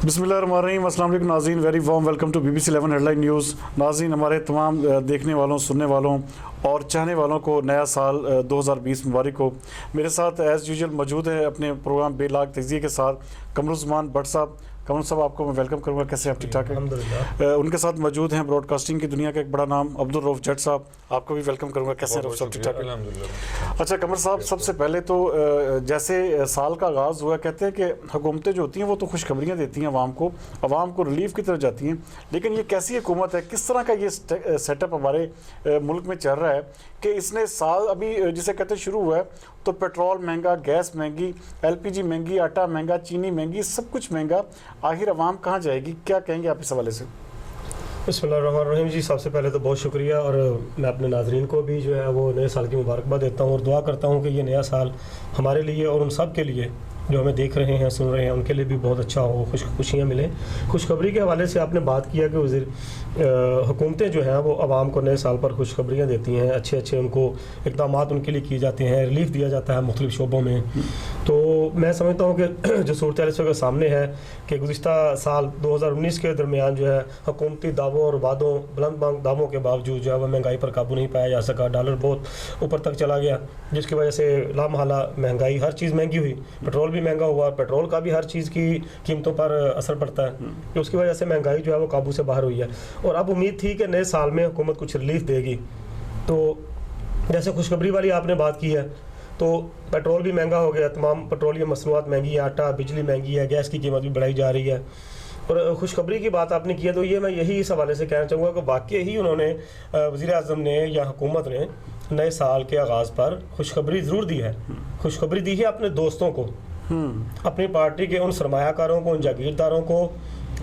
बिस्मिल्लाहिर्रहमानिर्रहीम। अस्सलाम वालेकुम नाज़रीन, very warm welcome to BBC 11 headline news. नाज़रीन, हमारे तमाम देखने वालों, सुनने वालों और चाहने वालों को नया साल 2020 मुबारक हो। मेरे साथ एज़ यूजुअल मौजूद है अपने प्रोग्राम बेलाग तज़किये के साथ कमरुज़्ज़मान भट्ट साहब। कमर साहब, आपको मैं वेलकम करूँगा। कैसे आप? ठीक ठाक है। उनके साथ मौजूद हैं ब्रॉडकास्टिंग की दुनिया का एक बड़ा नाम अब्दुल रऊफ़ जट साहब। आपको भी वेलकम करूँगा। कैसे हैं रऊफ़ साहब? ठीक ठाक है। अच्छा कमर साहब, सबसे पहले तो जैसे साल का आगाज़ हुआ, कहते हैं कि हुकूमतें जो होती हैं वो तो खुशखबरियाँ देती हैं आवाम को रिलीफ की तरफ जाती हैं, लेकिन ये कैसी हुकूमत है, किस तरह का ये सेटअप हमारे मुल्क में चल रहा है कि इसने साल अभी जिसे कहते हैं शुरू हुआ है तो पेट्रोल महंगा, गैस महंगी, LPG महंगी, आटा महंगा, चीनी महंगी, सब कुछ महंगा। आखिर आवाम कहाँ जाएगी? क्या कहेंगे आप इस हवाले से? बिस्मिल्लाहिर्रहमानिर्रहीम जी, सबसे पहले तो बहुत शुक्रिया, और मैं अपने नाजरीन को भी जो है वो नए साल की मुबारकबाद देता हूँ और दुआ करता हूँ कि ये नया साल हमारे लिए और उन सब के लिए जो हमें देख रहे हैं, सुन रहे हैं, उनके लिए भी बहुत अच्छा हो, खुशियाँ मिलें। खुशखबरी के हवाले से आपने बात किया कि हुकूमतें जो हैं वो आवाम को नए साल पर खुशखबरियाँ देती हैं, अच्छे उनको इक़दाम उनके लिए किए जाते हैं, रिलीफ दिया जाता है मुख्तलिफ शोबों में। तो मैं समझता हूँ कि जो सूरत इस वक्त सामने है कि गुज़िश्ता साल 2019 के दरमियान जो है हुकूमती दावों और वादों, बुलंद दावों के बावजूद जो है वह महंगाई पर काबू नहीं पाया जा सका। डॉलर बहुत ऊपर तक चला गया, जिसकी वजह से लामहला महंगाई, हर चीज़ महंगी हुई। पेट्रोल भी महंगा हुआ, पेट्रोल का भी हर चीज़ की कीमतों पर असर पड़ता है, कि उसकी वजह से महंगाई जो है वो काबू से बाहर हुई है। और अब उम्मीद थी कि नए साल में हुकूमत कुछ रिलीफ देगी। तो जैसे खुशखबरी वाली आपने बात की है, तो पेट्रोल भी महंगा हो गया, तमाम पेट्रोलियम मसनूआत महंगी है, आटा, बिजली महंगी है, गैस की कीमत भी बढ़ाई जा रही है। और खुशखबरी की बात आपने की है, तो ये मैं यही इस हवाले से कहना चाहूँगा कि वाकई ही उन्होंने वज़ीर-ए-आज़म ने या हुकूमत ने नए साल के आगाज़ पर खुशखबरी ज़रूर दी है। खुशखबरी दी है अपने दोस्तों को, अपनी पार्टी के उन सरमायाकारों को, उन जागीरदारों को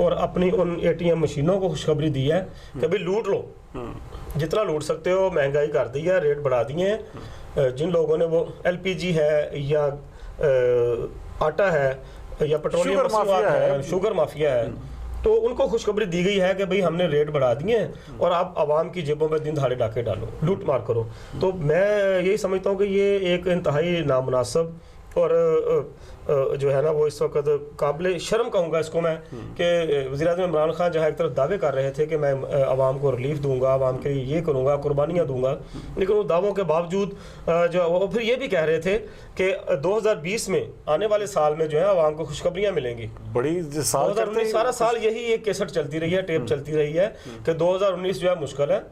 और अपनी उन ATM मशीनों को खुशखबरी दी है कि भाई लूट लो, जितना लूट सकते हो। महंगाई कर दी है, रेट बढ़ा दिए हैं। जिन लोगों ने वो LPG है या आटा है या पेट्रोलियम है, शुगर माफिया है, तो उनको खुशखबरी दी गई है कि भाई हमने रेट बढ़ा दिए हैं और आप आवाम की जेबों में दिन दहाड़े डाके डालो, लूट मार करो। तो मैं यही समझता हूँ कि ये एक इंतहाई नामुनासिब और जो है ना वो इस वक्त काबिल शर्म कहूँगा इसको मैं, कि वज़ीर-ए-आज़म इमरान खान जहाँ एक तरफ दावे कर रहे थे कि मैं आवाम को रिलीफ दूंगा, आवाम के लिए ये करूँगा, कुर्बानियाँ दूंगा, लेकिन उन दावों के बावजूद जो वो फिर ये भी कह रहे थे कि 2020 में आने वाले साल में जो है आवाम को खुशखबरियाँ मिलेंगी। बड़ी साल 2019 सारा साल यही एक केसट चलती रही है, टेप चलती रही है कि 2019 जो है मुश्किल है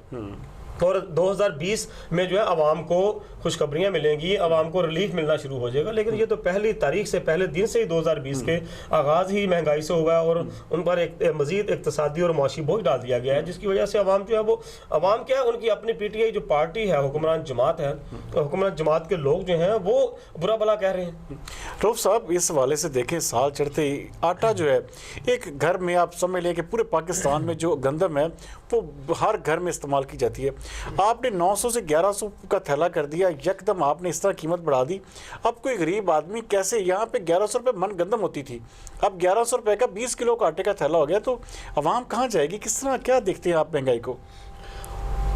और 2020 में जो है आवाम को खुशखबरियाँ मिलेंगी, आवाम को रिलीफ मिलना शुरू हो जाएगा। लेकिन ये तो पहली तारीख से, पहले दिन से ही 2020 के आगाज़ ही महंगाई से हुआ और उन पर एक मज़ीद इक़्तिसादी और माशी बोझ डाल दिया गया है, जिसकी वजह से आवाम जो है वो, आवाम क्या है, उनकी अपनी PTI जो पार्टी है, हुक्मरान जमात है, हुक्मरान जमात के लोग जो हैं वो बुरा भला कह रहे हैं। रऊफ़ साहब, इस हवाले से देखें, साल चढ़ते ही आटा जो है एक घर में, आप समझ लें कि पूरे पाकिस्तान में जो गंदम है वो हर घर में इस्तेमाल की जाती है। आपने 900 से 1100 का थैला कर दिया, यकदम आपने इस तरह कीमत बढ़ा दी। अब कोई गरीब आदमी कैसे, यहाँ पे 1100 रुपये मन गंदम होती थी, अब 1100 रुपये का 20 किलो का आटे का थैला हो गया, तो आवाम कहाँ जाएगी? किस तरह, क्या देखते हैं आप महंगाई को?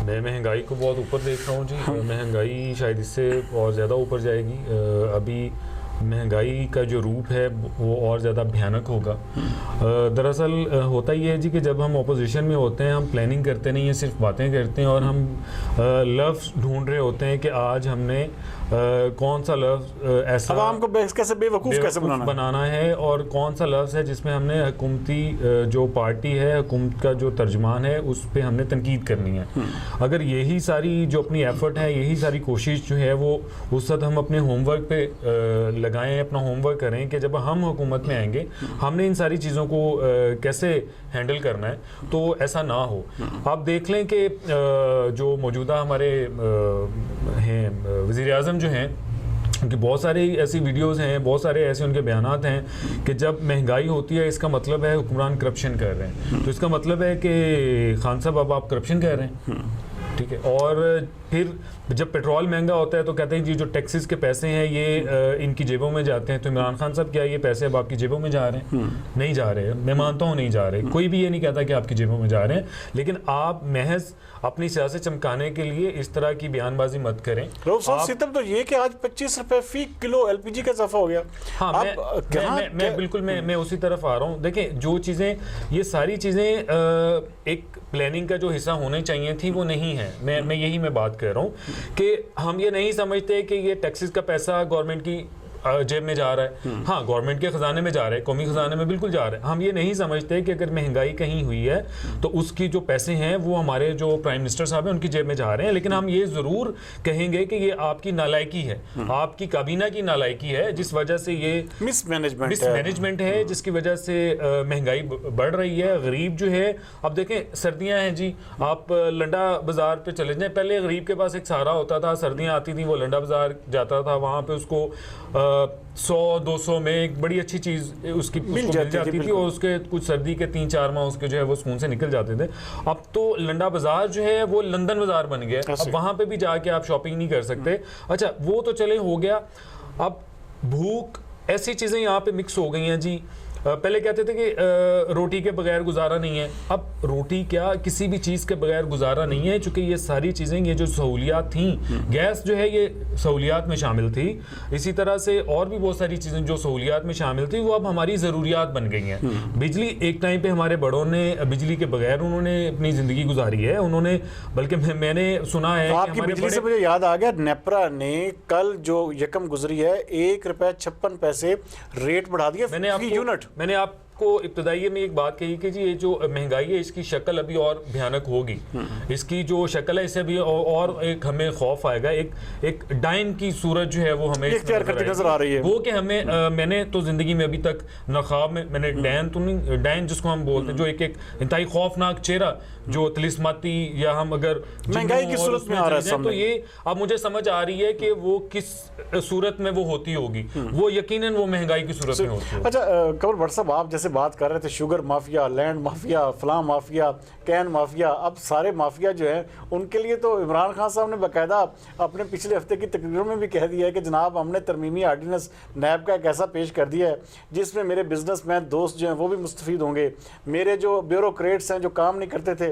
मैं महंगाई को बहुत ऊपर देख रहा हूँ जी। महंगाई शायद इससे और ज़्यादा ऊपर जाएगी। अभी महंगाई का जो रूप है वो और ज़्यादा भयानक होगा। दरअसल होता ही है जी कि जब हम ऑपोजिशन में होते हैं, हम प्लानिंग करते नहीं हैं, सिर्फ बातें करते हैं और हम लफ्ज़ ढूंढ रहे होते हैं कि आज हमने कौन सा लफ्ज़ ऐसा आवाम को कैसे बेवकूफ़ कैसे बनाना है और कौन सा लफ्ज़ है जिसमें हमने हुकूमती जो पार्टी है, हुकूमत का जो तर्जमान है, उस पर हमने तनकीद करनी है। अगर यही सारी जो अपनी एफ़र्ट है, यही सारी कोशिश जो है वो उस वक्त हम अपने होमवर्क पे लगाएं, अपना होमवर्क करें कि जब हम हुकूमत में आएंगे हमने इन सारी चीज़ों को कैसे हैंडल करना है, तो ऐसा ना हो। आप देख लें कि जो मौजूदा हमारे हैं वज़ीर-ए-आज़म जो हैं, उनकी बहुत सारी ऐसी वीडियोस हैं, बहुत सारे ऐसे उनके बयानात हैं कि जब महंगाई होती है इसका मतलब है हुक्मरान करप्शन कर रहे हैं, तो इसका मतलब है कि खान साहब अब आप करप्शन कर रहे हैं, ठीक है। और फिर जब पेट्रोल महंगा होता है तो कहते हैं जी जो टैक्सेस के पैसे हैं ये इनकी जेबों में जाते हैं। तो इमरान खान साहब क्या ये पैसे अब आपकी जेबों में जा रहे हैं? नहीं जा रहे हैं, मैं मानता हूँ नहीं जा रहे। कोई भी ये नहीं कहता कि आपकी जेबों में जा रहे हैं, लेकिन आप महज अपनी सियासत चमकाने के लिए इस तरह की बयानबाजी मत करें। रऊफ साहब, सितम तो ये कि आज 25 रुपए फी किलो एलपीजी का इजाफा हो गया। हाँ, मैं बिल्कुल मैं उसी तरफ आ रहा हूँ। देखें, जो चीज़ें, ये सारी चीज़ें एक प्लानिंग का जो हिस्सा होनी चाहिए थी वो नहीं है। मैं यही बात कर रहा हूँ कि हम ये नहीं समझते कि ये टैक्सेस का पैसा गवर्नमेंट की जेब में जा रहा है। हाँ, गवर्नमेंट के खजाने में जा रहा है, कौमी खजाने में बिल्कुल जा रहा है। हम ये नहीं समझते कि अगर महंगाई कहीं हुई है तो उसकी जो पैसे हैं वो हमारे जो प्राइम मिनिस्टर साहब हैं उनकी जेब में जा रहे हैं। लेकिन हम ये ज़रूर कहेंगे कि ये आपकी नालायकी है, आपकी काबीना की नालायकी है, जिस वजह से ये मिसमैनेजमेंट है, जिसकी वजह से महंगाई बढ़ रही है। गरीब जो है, अब देखें सर्दियाँ हैं जी, आप लंडा बाज़ार पे चले जाएं, पहले गरीब के पास एक सहारा होता था, सर्दियाँ आती थी वो लंडा बाज़ार जाता था, वहाँ पे उसको 100-200 में एक बड़ी अच्छी चीज़ उसकी मिल जाती थी और उसके कुछ सर्दी के 3-4 माह उसके जो है वो सुकून से निकल जाते थे। अब तो लंडा बाज़ार जो है वो लंदन बाज़ार बन गया, अब वहाँ पे भी जाके आप शॉपिंग नहीं कर सकते। अच्छा, वो तो चले हो गया। अब भूख, ऐसी चीज़ें यहाँ पे मिक्स हो गई हैं जी। पहले कहते थे कि रोटी के बगैर गुजारा नहीं है, अब रोटी क्या किसी भी चीज़ के बगैर गुजारा नहीं है, चूँकि ये सारी चीज़ें, ये जो सहूलियात थी, गैस जो है ये सहूलियात में शामिल थी, इसी तरह से और भी बहुत सारी चीज़ें जो सहूलियात में शामिल थी वो अब हमारी ज़रूरियात बन गई हैं। बिजली, एक टाइम पे हमारे बड़ों ने बिजली के बगैर उन्होंने अपनी ज़िंदगी गुजारी है, उन्होंने, बल्कि मैंने सुना है आपकी बिजली से मुझे याद आ गया, नेपरा ने कल जो यकम गुजरी है ₹1.56 रेट बढ़ा दिया यूनिट। मैंने आपको इब्तदाई में एक बात कही कि जी ये जो महंगाई है इसकी शक्ल अभी और भयानक होगी, इसकी जो शक्ल है इससे भी और एक हमें खौफ आएगा, एक डाइन की सूरत जो है वो हमें इख्तियार करती नजर आ रही है। वो कि हमें मैंने तो जिंदगी में अभी तक नख्वाब में मैंने डाइन जिसको हम बोलते हैं, जो एक इंतहाई खौफनाक चेहरा जो तिलिस्माती, या हम अगर महंगाई की सूरत में आ रहा है, तो ये अब मुझे समझ आ रही है कि वो किस सूरत में वो होती होगी, वो यकीनन वो महंगाई की सूरत में होती है। अच्छा कमर भट्ट साहब, आप जैसे बात कर रहे थे शुगर माफिया, लैंड माफिया, फलां माफिया, कैन माफिया, अब सारे माफिया जो हैं उनके लिए तो इमरान खान साहब ने बाकायदा अपने पिछले हफ्ते की तकरीरों में भी कह दिया है कि जनाब हमने तरमीमी आर्डिनेंस नैब का एक ऐसा पेश कर दिया है जिसमें मेरे बिजनेसमैन दोस्त जो हैं वो भी मुस्तफीद होंगे, मेरे जो ब्यूरोक्रेट्स हैं जो काम नहीं करते थे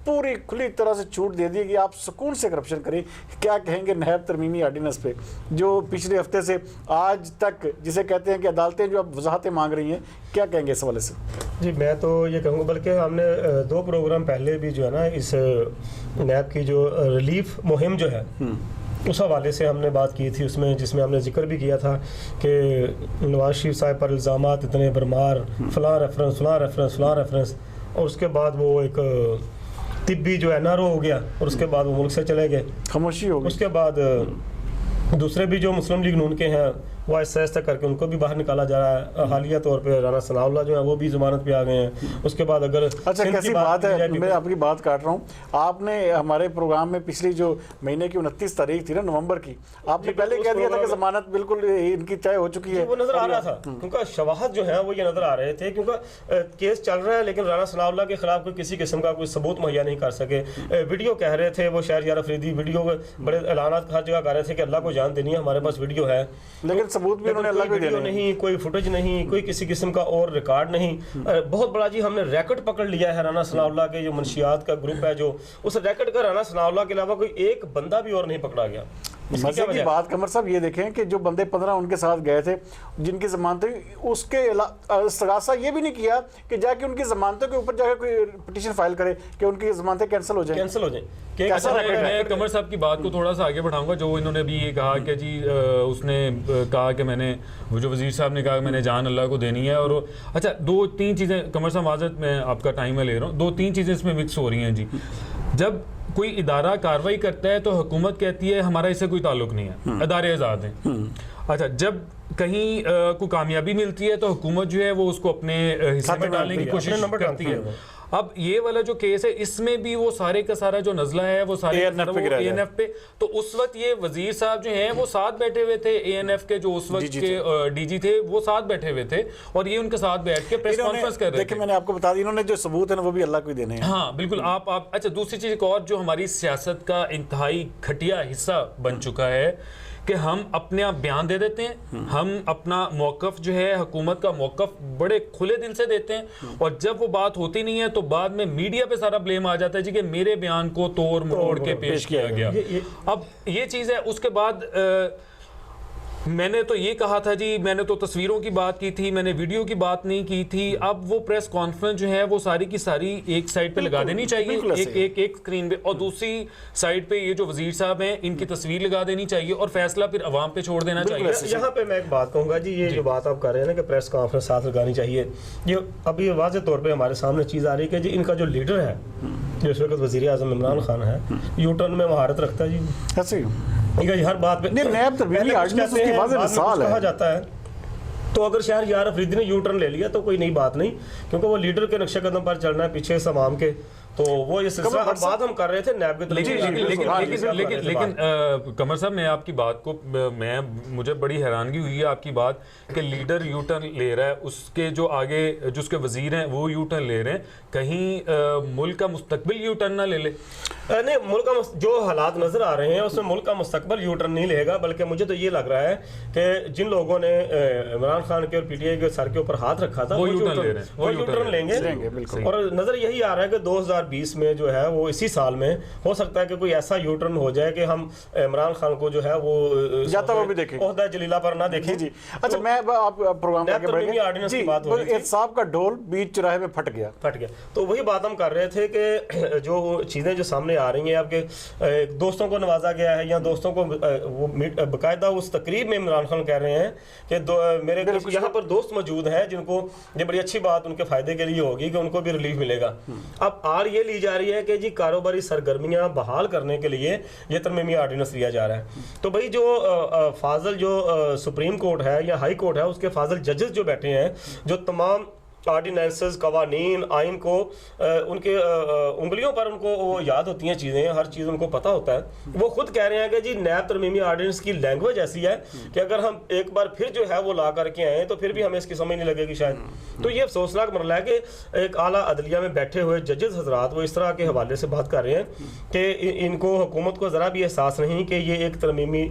पूरी खुली तरह से छूट दे दी कि आप सुकून से करप्शन करें। क्या कहेंगे नैब तरमीमी आर्डिनेंस पे जो पिछले हफ्ते से आज तक जिसे कहते हैं कि अदालतें जो अब वजाहतें मांग रही हैं, क्या कहेंगे इस हवाले से? जी मैं तो ये कहूँगा, बल्कि हमने 2 प्रोग्राम पहले भी जो है ना इस नैब की जो रिलीफ मुहिम जो है उस हवाले से हमने बात की थी, उसमें जिसमें हमने जिक्र भी किया था कि नवाज शरीफ साहब पर इल्ज़ामात इतने भरमार, फलां रेफरेंस, और उसके बाद वो एक तिब्बी जो NRO हो गया और उसके बाद वो मुल्क से चले गए, खामोशी हो गई। उसके बाद दूसरे भी जो मुस्लिम लीग नून के हैं वो ऐसा करके उनको भी बाहर निकाला जा रहा है। हालिया तौर पे राना सनाउल्लाह जो है वो भी ज़मानत पे आ गए हैं। उसके बाद अगर अच्छा कैसी बात है, मैं आपकी बात काट रहा हूँ, आपने हमारे प्रोग्राम में पिछली जो महीने की 29 तारीख थी ना नवंबर की, आपने पहले कह दिया था कि ज़मानत बिल्कुल इनकी तय हो चुकी है। वो नज़र आ रहा था क्योंकि शवाहद जो है वो ये नज़र आ रहे थे, क्योंकि केस चल रहा है लेकिन राना सनाउल्लाह के खिलाफ कोई किसी किस्म का कोई सबूत मुहैया नहीं कर सके। वीडियो कह रहे थे वो शहरयार अफरीदी, वीडियो बड़े ऐलानात हर जगह कर रहे थे कि अल्लाह को जान देनी है, हमारे पास वीडियो है, लेकिन सबूत भी उन्होंने अल्लाह को वीडियो नहीं, कोई फुटेज नहीं, कोई किसी किस्म का और रिकॉर्ड नहीं। बहुत बड़ा जी हमने रैकेट पकड़ लिया है राना सनाउल्लाह के जो मंशियात का ग्रुप है, जो उस रैकेट का राना सनाउल्लाह के अलावा कोई एक बंदा भी और नहीं पकड़ा गया। मजे की बात कमर साहब ये देखें कि जो बंदे 15 उनके साथ गए थे जिनकी जमानतें, उसके सगासा ये भी नहीं किया कि जाके उनकी जमानतों के ऊपर जाके कोई पिटीशन फाइल करे कि उनकी जमानतें कैंसिल हो जाए। मैं कमर साहब की बात को थोड़ा सा आगे बढ़ाऊंगा। जो इन्होंने भी ये कहा कि जी उसने कहा कि मैंने, वो जो वजीर साहब ने कहा मैंने जान अल्लाह को देनी है, और अच्छा 2-3 चीज़ें कमर साहब माजरत मैं आपका टाइम में ले रहा हूँ, 2-3 चीज़ें इसमें मिक्स हो रही हैं जी। जब कोई इदारा कार्रवाई करता है तो हुकूमत कहती है हमारा इससे कोई ताल्लुक नहीं है, अदारे आज़ाद हैं। अच्छा, जब कहीं को कामयाबी मिलती है तो हुकूमत जो है वो उसको अपने हिस्से में डालने की कोशिश अपने नंबर करती डालती है। अब ये वाला जो केस है इसमें भी वो सारे का सारा जो नजला है वो सारे ANF पे, तो उस वक्त ये वजीर साहब जो हैं वो साथ बैठे हुए थे, ANF के जो उस वक्त के डीजी थे वो साथ बैठे हुए थे और ये उनके साथ बैठ के प्रेस कॉन्फ्रेंस कर रहे थे। देखिए मैंने आपको बता दी, इन्होंने जो सबूत है ना वो भी अल्लाह को ही देने हैं। हाँ बिल्कुल। आप अच्छा, दूसरी चीज एक और जो हमारी सियासत का इंतहाई घटिया हिस्सा बन चुका है कि हम अपने आप बयान दे देते हैं, हम अपना मौकफ जो है हुकूमत का मौकफ बड़े खुले दिल से देते हैं और जब वो बात होती नहीं है तो बाद में मीडिया पे सारा ब्लेम आ जाता है जी कि मेरे बयान को तोड़ मरोड़ के पेश किया गया। अब ये चीज़ है। उसके बाद मैंने तो ये कहा था जी, मैंने तो तस्वीरों की बात की थी, मैंने वीडियो की बात नहीं की थी। अब वो प्रेस कॉन्फ्रेंस जो है वो सारी की सारी एक साइड पे लगा देनी चाहिए, एक स्क्रीन पे, और दूसरी साइड पे ये जो वजीर साहब हैं इनकी तस्वीर लगा देनी चाहिए और फैसला फिर अवाम पे छोड़ देना चाहिए। यहाँ पे मैं एक बात कहूँगा जी, ये जो बात आप कर रहे हैं ना कि प्रेस कॉन्फ्रेंस साथ लगानी चाहिए, ये अभी वाज़ेह तौर पर हमारे सामने चीज़ आ रही है कि जी इनका जो लीडर है जो इस वक्त वज़ीर आज़म इमरान खान है, यूटर्न में महारत रखता है जी। ऐसे हर बात पे कहा जाता है। तो अगर शहर यार अफरीदी ने यू टर्न ले लिया तो कोई नई बात नहीं, क्योंकि वो लीडर के नक्शे कदम पर चलना है पीछे से अवाम के। तो वो ये सिलसिला बात हम कर रहे थे नैब के, लेकिन कमर साहब मैं आपकी बात को मुझे बड़ी हैरानगी हुई है आपकी बात कि लीडर यू टर्न ले रहा है, उसके जो आगे जो उसके वजीर हैं वो यू टर्न ले रहे हैं, कहीं मुल्क का मुस्तकबिल यू टर्न ना ले ले। नहीं, मुल्क का जो हालात नजर आ रहे हैं उसमें मुल्क का मुस्तकबिल यू टर्न नहीं लेगा, बल्कि मुझे तो ये लग रहा है कि जिन लोगों ने इमरान खान के और PTI के सर के ऊपर हाथ रखा था वो यू टर्न लेंगे। और नजर यही आ रहा है कि 2020 में जो है वो इसी साल में हो सकता है कि कोई ऐसा यू टर्न हो जाए कि हम इमरान खान को जो है वो जाता वो भी देखें, ओहदा जलीला पर ना देखें जी। अच्छा, मैं आप प्रोग्राम आगे बढ़ेंगे जी, एहतसाब का ढोल बीच चौराहे में फट गया। तो वही बात हम कर रहे थे कि जो चीजें जो सामने आ रही हैं, आपके दोस्तों को नवाजा गया है या दोस्तों को वो बाकायदा उस तकरीब में इमरान खान कह रहे हैं कि मेरे यहाँ पर दोस्त मौजूद हैं जिनको ये बड़ी अच्छी बात उनके फायदे के लिए होगी कि उनको भी रिलीफ मिलेगा। अब आड़ ये ली जा रही है कि जी कारोबारी सरगर्मियां बहाल करने के लिए ये तरमीमी आर्डिनेंस लिया जा रहा है। तो भाई जो फाजल जो सुप्रीम कोर्ट है या हाई कोर्ट है उसके फाजल जजेस जो बैठे हैं, जो तमाम आर्डिनेंसेस कवानीन आइन को उनके उंगलियों पर उनको वो याद होती हैं चीज़ें, हर चीज़ उनको पता होता है, वो खुद कह रहे हैं कि जी नैब तरमीमी आर्डिनेंस की लैंग्वेज ऐसी है कि अगर हम एक बार फिर जो है वो ला करके आए तो फिर भी हमें इसकी समझ नहीं लगेगी शायद। तो ये अफसोसनाक मरला है कि एक आला अदलिया में बैठे हुए जजेस हजरात वो इस तरह के हवाले से बात कर रहे हैं कि इनको हुकूमत को ज़रा भी एहसास नहीं कि ये एक तरमीमी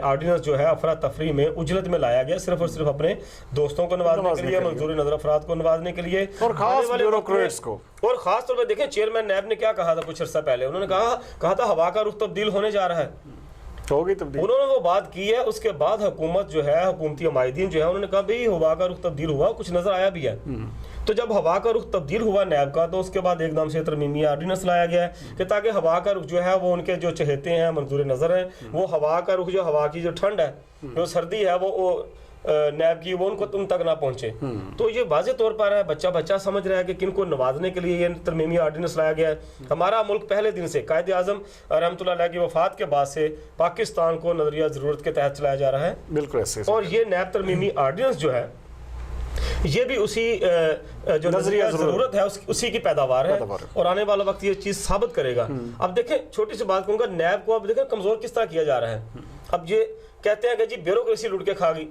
आर्डिनेंस जो है अफरा तफरी में उजलत में लाया गया सिर्फ और सिर्फ अपने दोस्तों को नवाजने के लिए, मंजूर नजर अफराद को नवाजने के लिए और खास ब्यूरोक्रेट्स को। और खास तौर पर देखें चेयरमैन नैब ने क्या कहा था कुछ अर्सा पहले, उन्होंने कहा था हवा का रुख तब्दील होने जा रहा है, होगी तब्दील। उन्होंने वो बात की है। उसके बाद हुकूमत जो है, हुकूमती अमायदीन जो है, उन्होंने कहा भाई हवा का रुख तब्दील हुआ, कुछ नजर आया भी है। तो जब हवा का रुख तब्दील हुआ नैब का, तो उसके बाद एकदम से तरमीमी आर्डिनेंस लाया गया है कि ताकि हवा का रुख जो है वो उनके जो चहेते हैं, मंजूर नजर है, वो हवा का रुख जो हवा की जो ठंड है, जो सर्दी है, वो नैब की वो उनको तुम तक ना पहुंचे। तो ये वाज़े तौर पर है, बच्चा समझ रहा है कि किनको नवाजने के लिए ये तरमीमी आर्डिनेंस लाया गया है। हमारा मुल्क पहले दिन से कायदे आज़म रहमतुल्लाह अलैह की वफात के बाद से पाकिस्तान को नजरिया ज़रूरत के तहत चलाया जा रहा है, बिल्कुल ऐसे। और ये नैब तरमीमी आर्डिनेंस जो है ये भी उसी जो नजरिया जरूरत है उसी की पैदावार है और आने वाला वक्त ये चीज साबित करेगा। अब देखें, छोटी सी बात कहूँगा, नैब को अब देखें कमजोर किस तरह किया जा रहा है। अब ये कहते हैं कि जी ब्यूरोक्रेसी लुट के खा गई,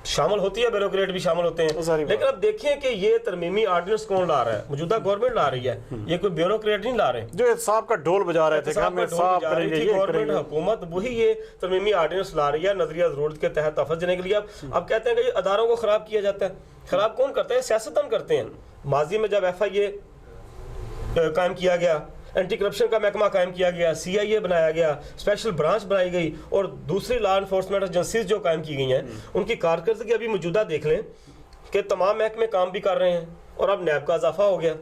शामिल होती है, ब्यूरोक्रेट भी शामिल होते हैं, लेकिन अब देखिए कि ये तरमीमी आर्डिनेंस कौन ला रहा है, मौजूदा गवर्नमेंट ला रही है, ये कोई ब्यूरोक्रेट नहीं ला रहे, जो एहतसाब का ढोल बजा रहे थे, गवर्नमेंट हुकूमत वही ये तरमीमी आर्डिनेंस ला रही है नजरिया जरूरत के तहत तहफ़्फ़ुज़ देने के लिए। अब कहते हैं कि अदारों को खराब किया जाता है। खराब कौन करते हैं? सियासतदान करते हैं। माजी में जब FIA कायम किया गया, एंटी करप्शन का महकमा कायम किया गया, CIA बनाया गया, स्पेशल ब्रांच बनाई गई और दूसरी लॉ इन्फोर्समेंट एजेंसीज जो कायम की गई हैं, उनकी कारकर्दगी अभी मौजूदा देख लें कि तमाम महकमे काम भी कर रहे हैं और अब नैब का इजाफा हो गया,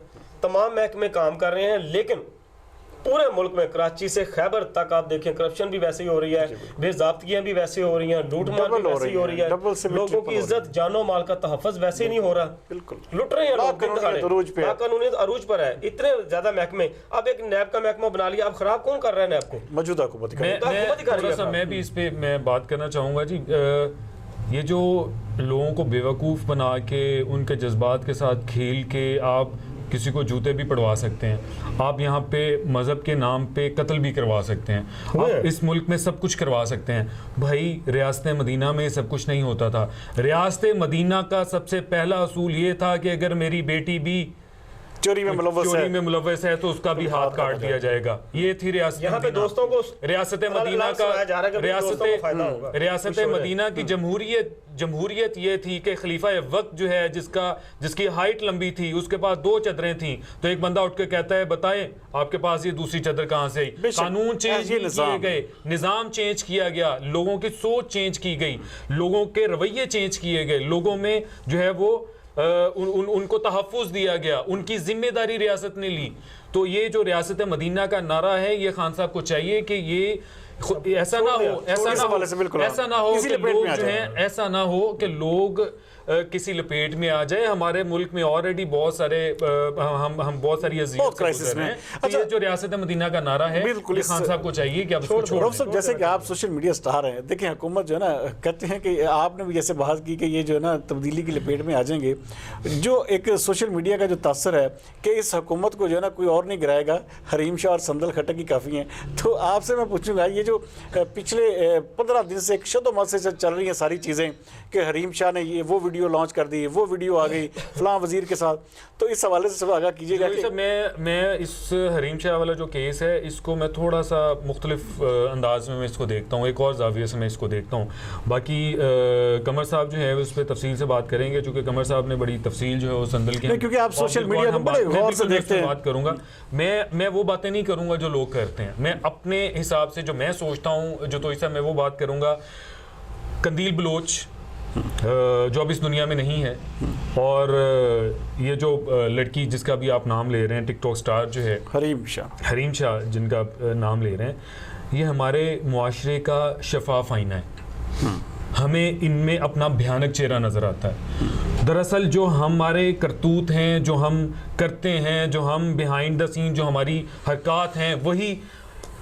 तमाम महकमे काम कर रहे हैं, लेकिन पूरे मुल्क में कराची से खैबर तक आप देखें करप्शन भी वैसे ही हो रही है, बेज़ाब्तियां भी वैसे हो रही हैं, लूटमार भी वैसे ही हो रही है, लोगों की इज्जत जानो माल का तहफ़्फ़ुज़ वैसे ही नहीं हो रहा, बिल्कुल लुट रहे हैं लोग, कानूनियत अरूज पर है, इतने ज्यादा महकमे। अब एक नैब का महकमा बना लिया, अब खराब कौन कर रहा है नैब को? मौजूदा हुकूमत। मैं भी इस पे मैं बात करना चाहूँगा जी। ये जो लोगों को बेवकूफ़ बना के उनके जज्बात के साथ खेल के आप किसी को जूते भी पड़वा सकते हैं, आप यहाँ पे मज़हब के नाम पे कत्ल भी करवा सकते हैं, आप इस मुल्क में सब कुछ करवा सकते हैं। भाई रियासत मदीना में सब कुछ नहीं होता था। रियासत मदीना का सबसे पहला असूल ये था कि अगर मेरी बेटी भी चोरी में मुलव्वस है तो उसका भी हाथ काट दिया जाएगा। ये थी रियासत यहाँ पे दोस्तों को रियासत मदीना का रियासत मदीना की जमहूरियत ये थी कि खलीफा वक्त जो है जिसकी हाइट लंबी थी, उसके पास 2 चदरें थी, तो एक बंदा उठ के कहता है बताएं आपके पास ये दूसरी चदर कहाँ से आई। कानून चेंज किए गए, निज़ाम चेंज किया गया, लोगों की सोच चेंज की गई, लोगों के रवैये चेंज किए गए, लोगों में जो है वो उनको तहफ़्फ़ुज़ दिया गया, उनकी जिम्मेदारी रियासत ने ली। तो ये जो रियासत मदीना का नारा है, ये खान साहब को चाहिए कि ये ऐसा ना हो कि लोग किसी लपेट में आ जाए। हमारे मुल्क में ऑलरेडी बहुत सारे हम बहुत सारी अज़ियत से गुज़र रहे हैं। तो ये जो रियासत मदीना का नारा है, ये खान साहब को चाहिए कि आप इसको छोड़ दें। जैसे कि आप सोशल मीडिया स्टार हैं, देखिए हुकूमत जो है ना कहते हैं कि आपने भी जैसे बात की कि ये जो है ना तब्दीली की लपेट में आ जाएंगे। जो एक सोशल मीडिया का जो तासर है कि इस हुकूमत को जो है ना कोई और नहीं गिराएगा, हरीम शाह और संदल खट्टक ही काफ़ी हैं। तो आपसे मैं पूछूंगा, ये जो पिछले 15 दिन से एक शदोमत से चल रही हैं सारी चीज़ें कि हरीम शाह ने ये वो वीडियो लॉन्च कर दी, वो वीडियो आ गई फलां वजीर के साथ, तो इस हवाले से सब आगाह कीजिएगा कि मैं इस हरीम शाह वाला जो केस है इसको मैं थोड़ा सा मुख्तलिफ अंदाज में मैं इसको देखता हूँ, एक और जाविये से मैं इसको देखता हूँ। बाकी कमर साहब जो है उस पर तफसील से बात करेंगे, चूँकि कमर साहब ने बड़ी तफसील जो है वो संदल की, क्योंकि आप सोशल मीडिया को बड़े गौर से देखते हैं, बात करूँगा। मैं वो बातें नहीं करूँगा जो लोग करते हैं, मैं अपने हिसाब से जो मैं सोचता हूँ जो तो मैं वो बात करूँगा। कंदील बलोच जो अब इस दुनिया में नहीं है, और ये जो लड़की जिसका भी आप नाम ले रहे हैं, टिकटॉक स्टार जो है हरीम शाह जिनका नाम ले रहे हैं, ये हमारे मुआशरे का शफाफ आईना है। हमें इनमें अपना भयानक चेहरा नज़र आता है। दरअसल जो हमारे करतूत हैं, जो हम करते हैं, जो हम बिहाइंड द सीन जो हमारी हरकत हैं, वही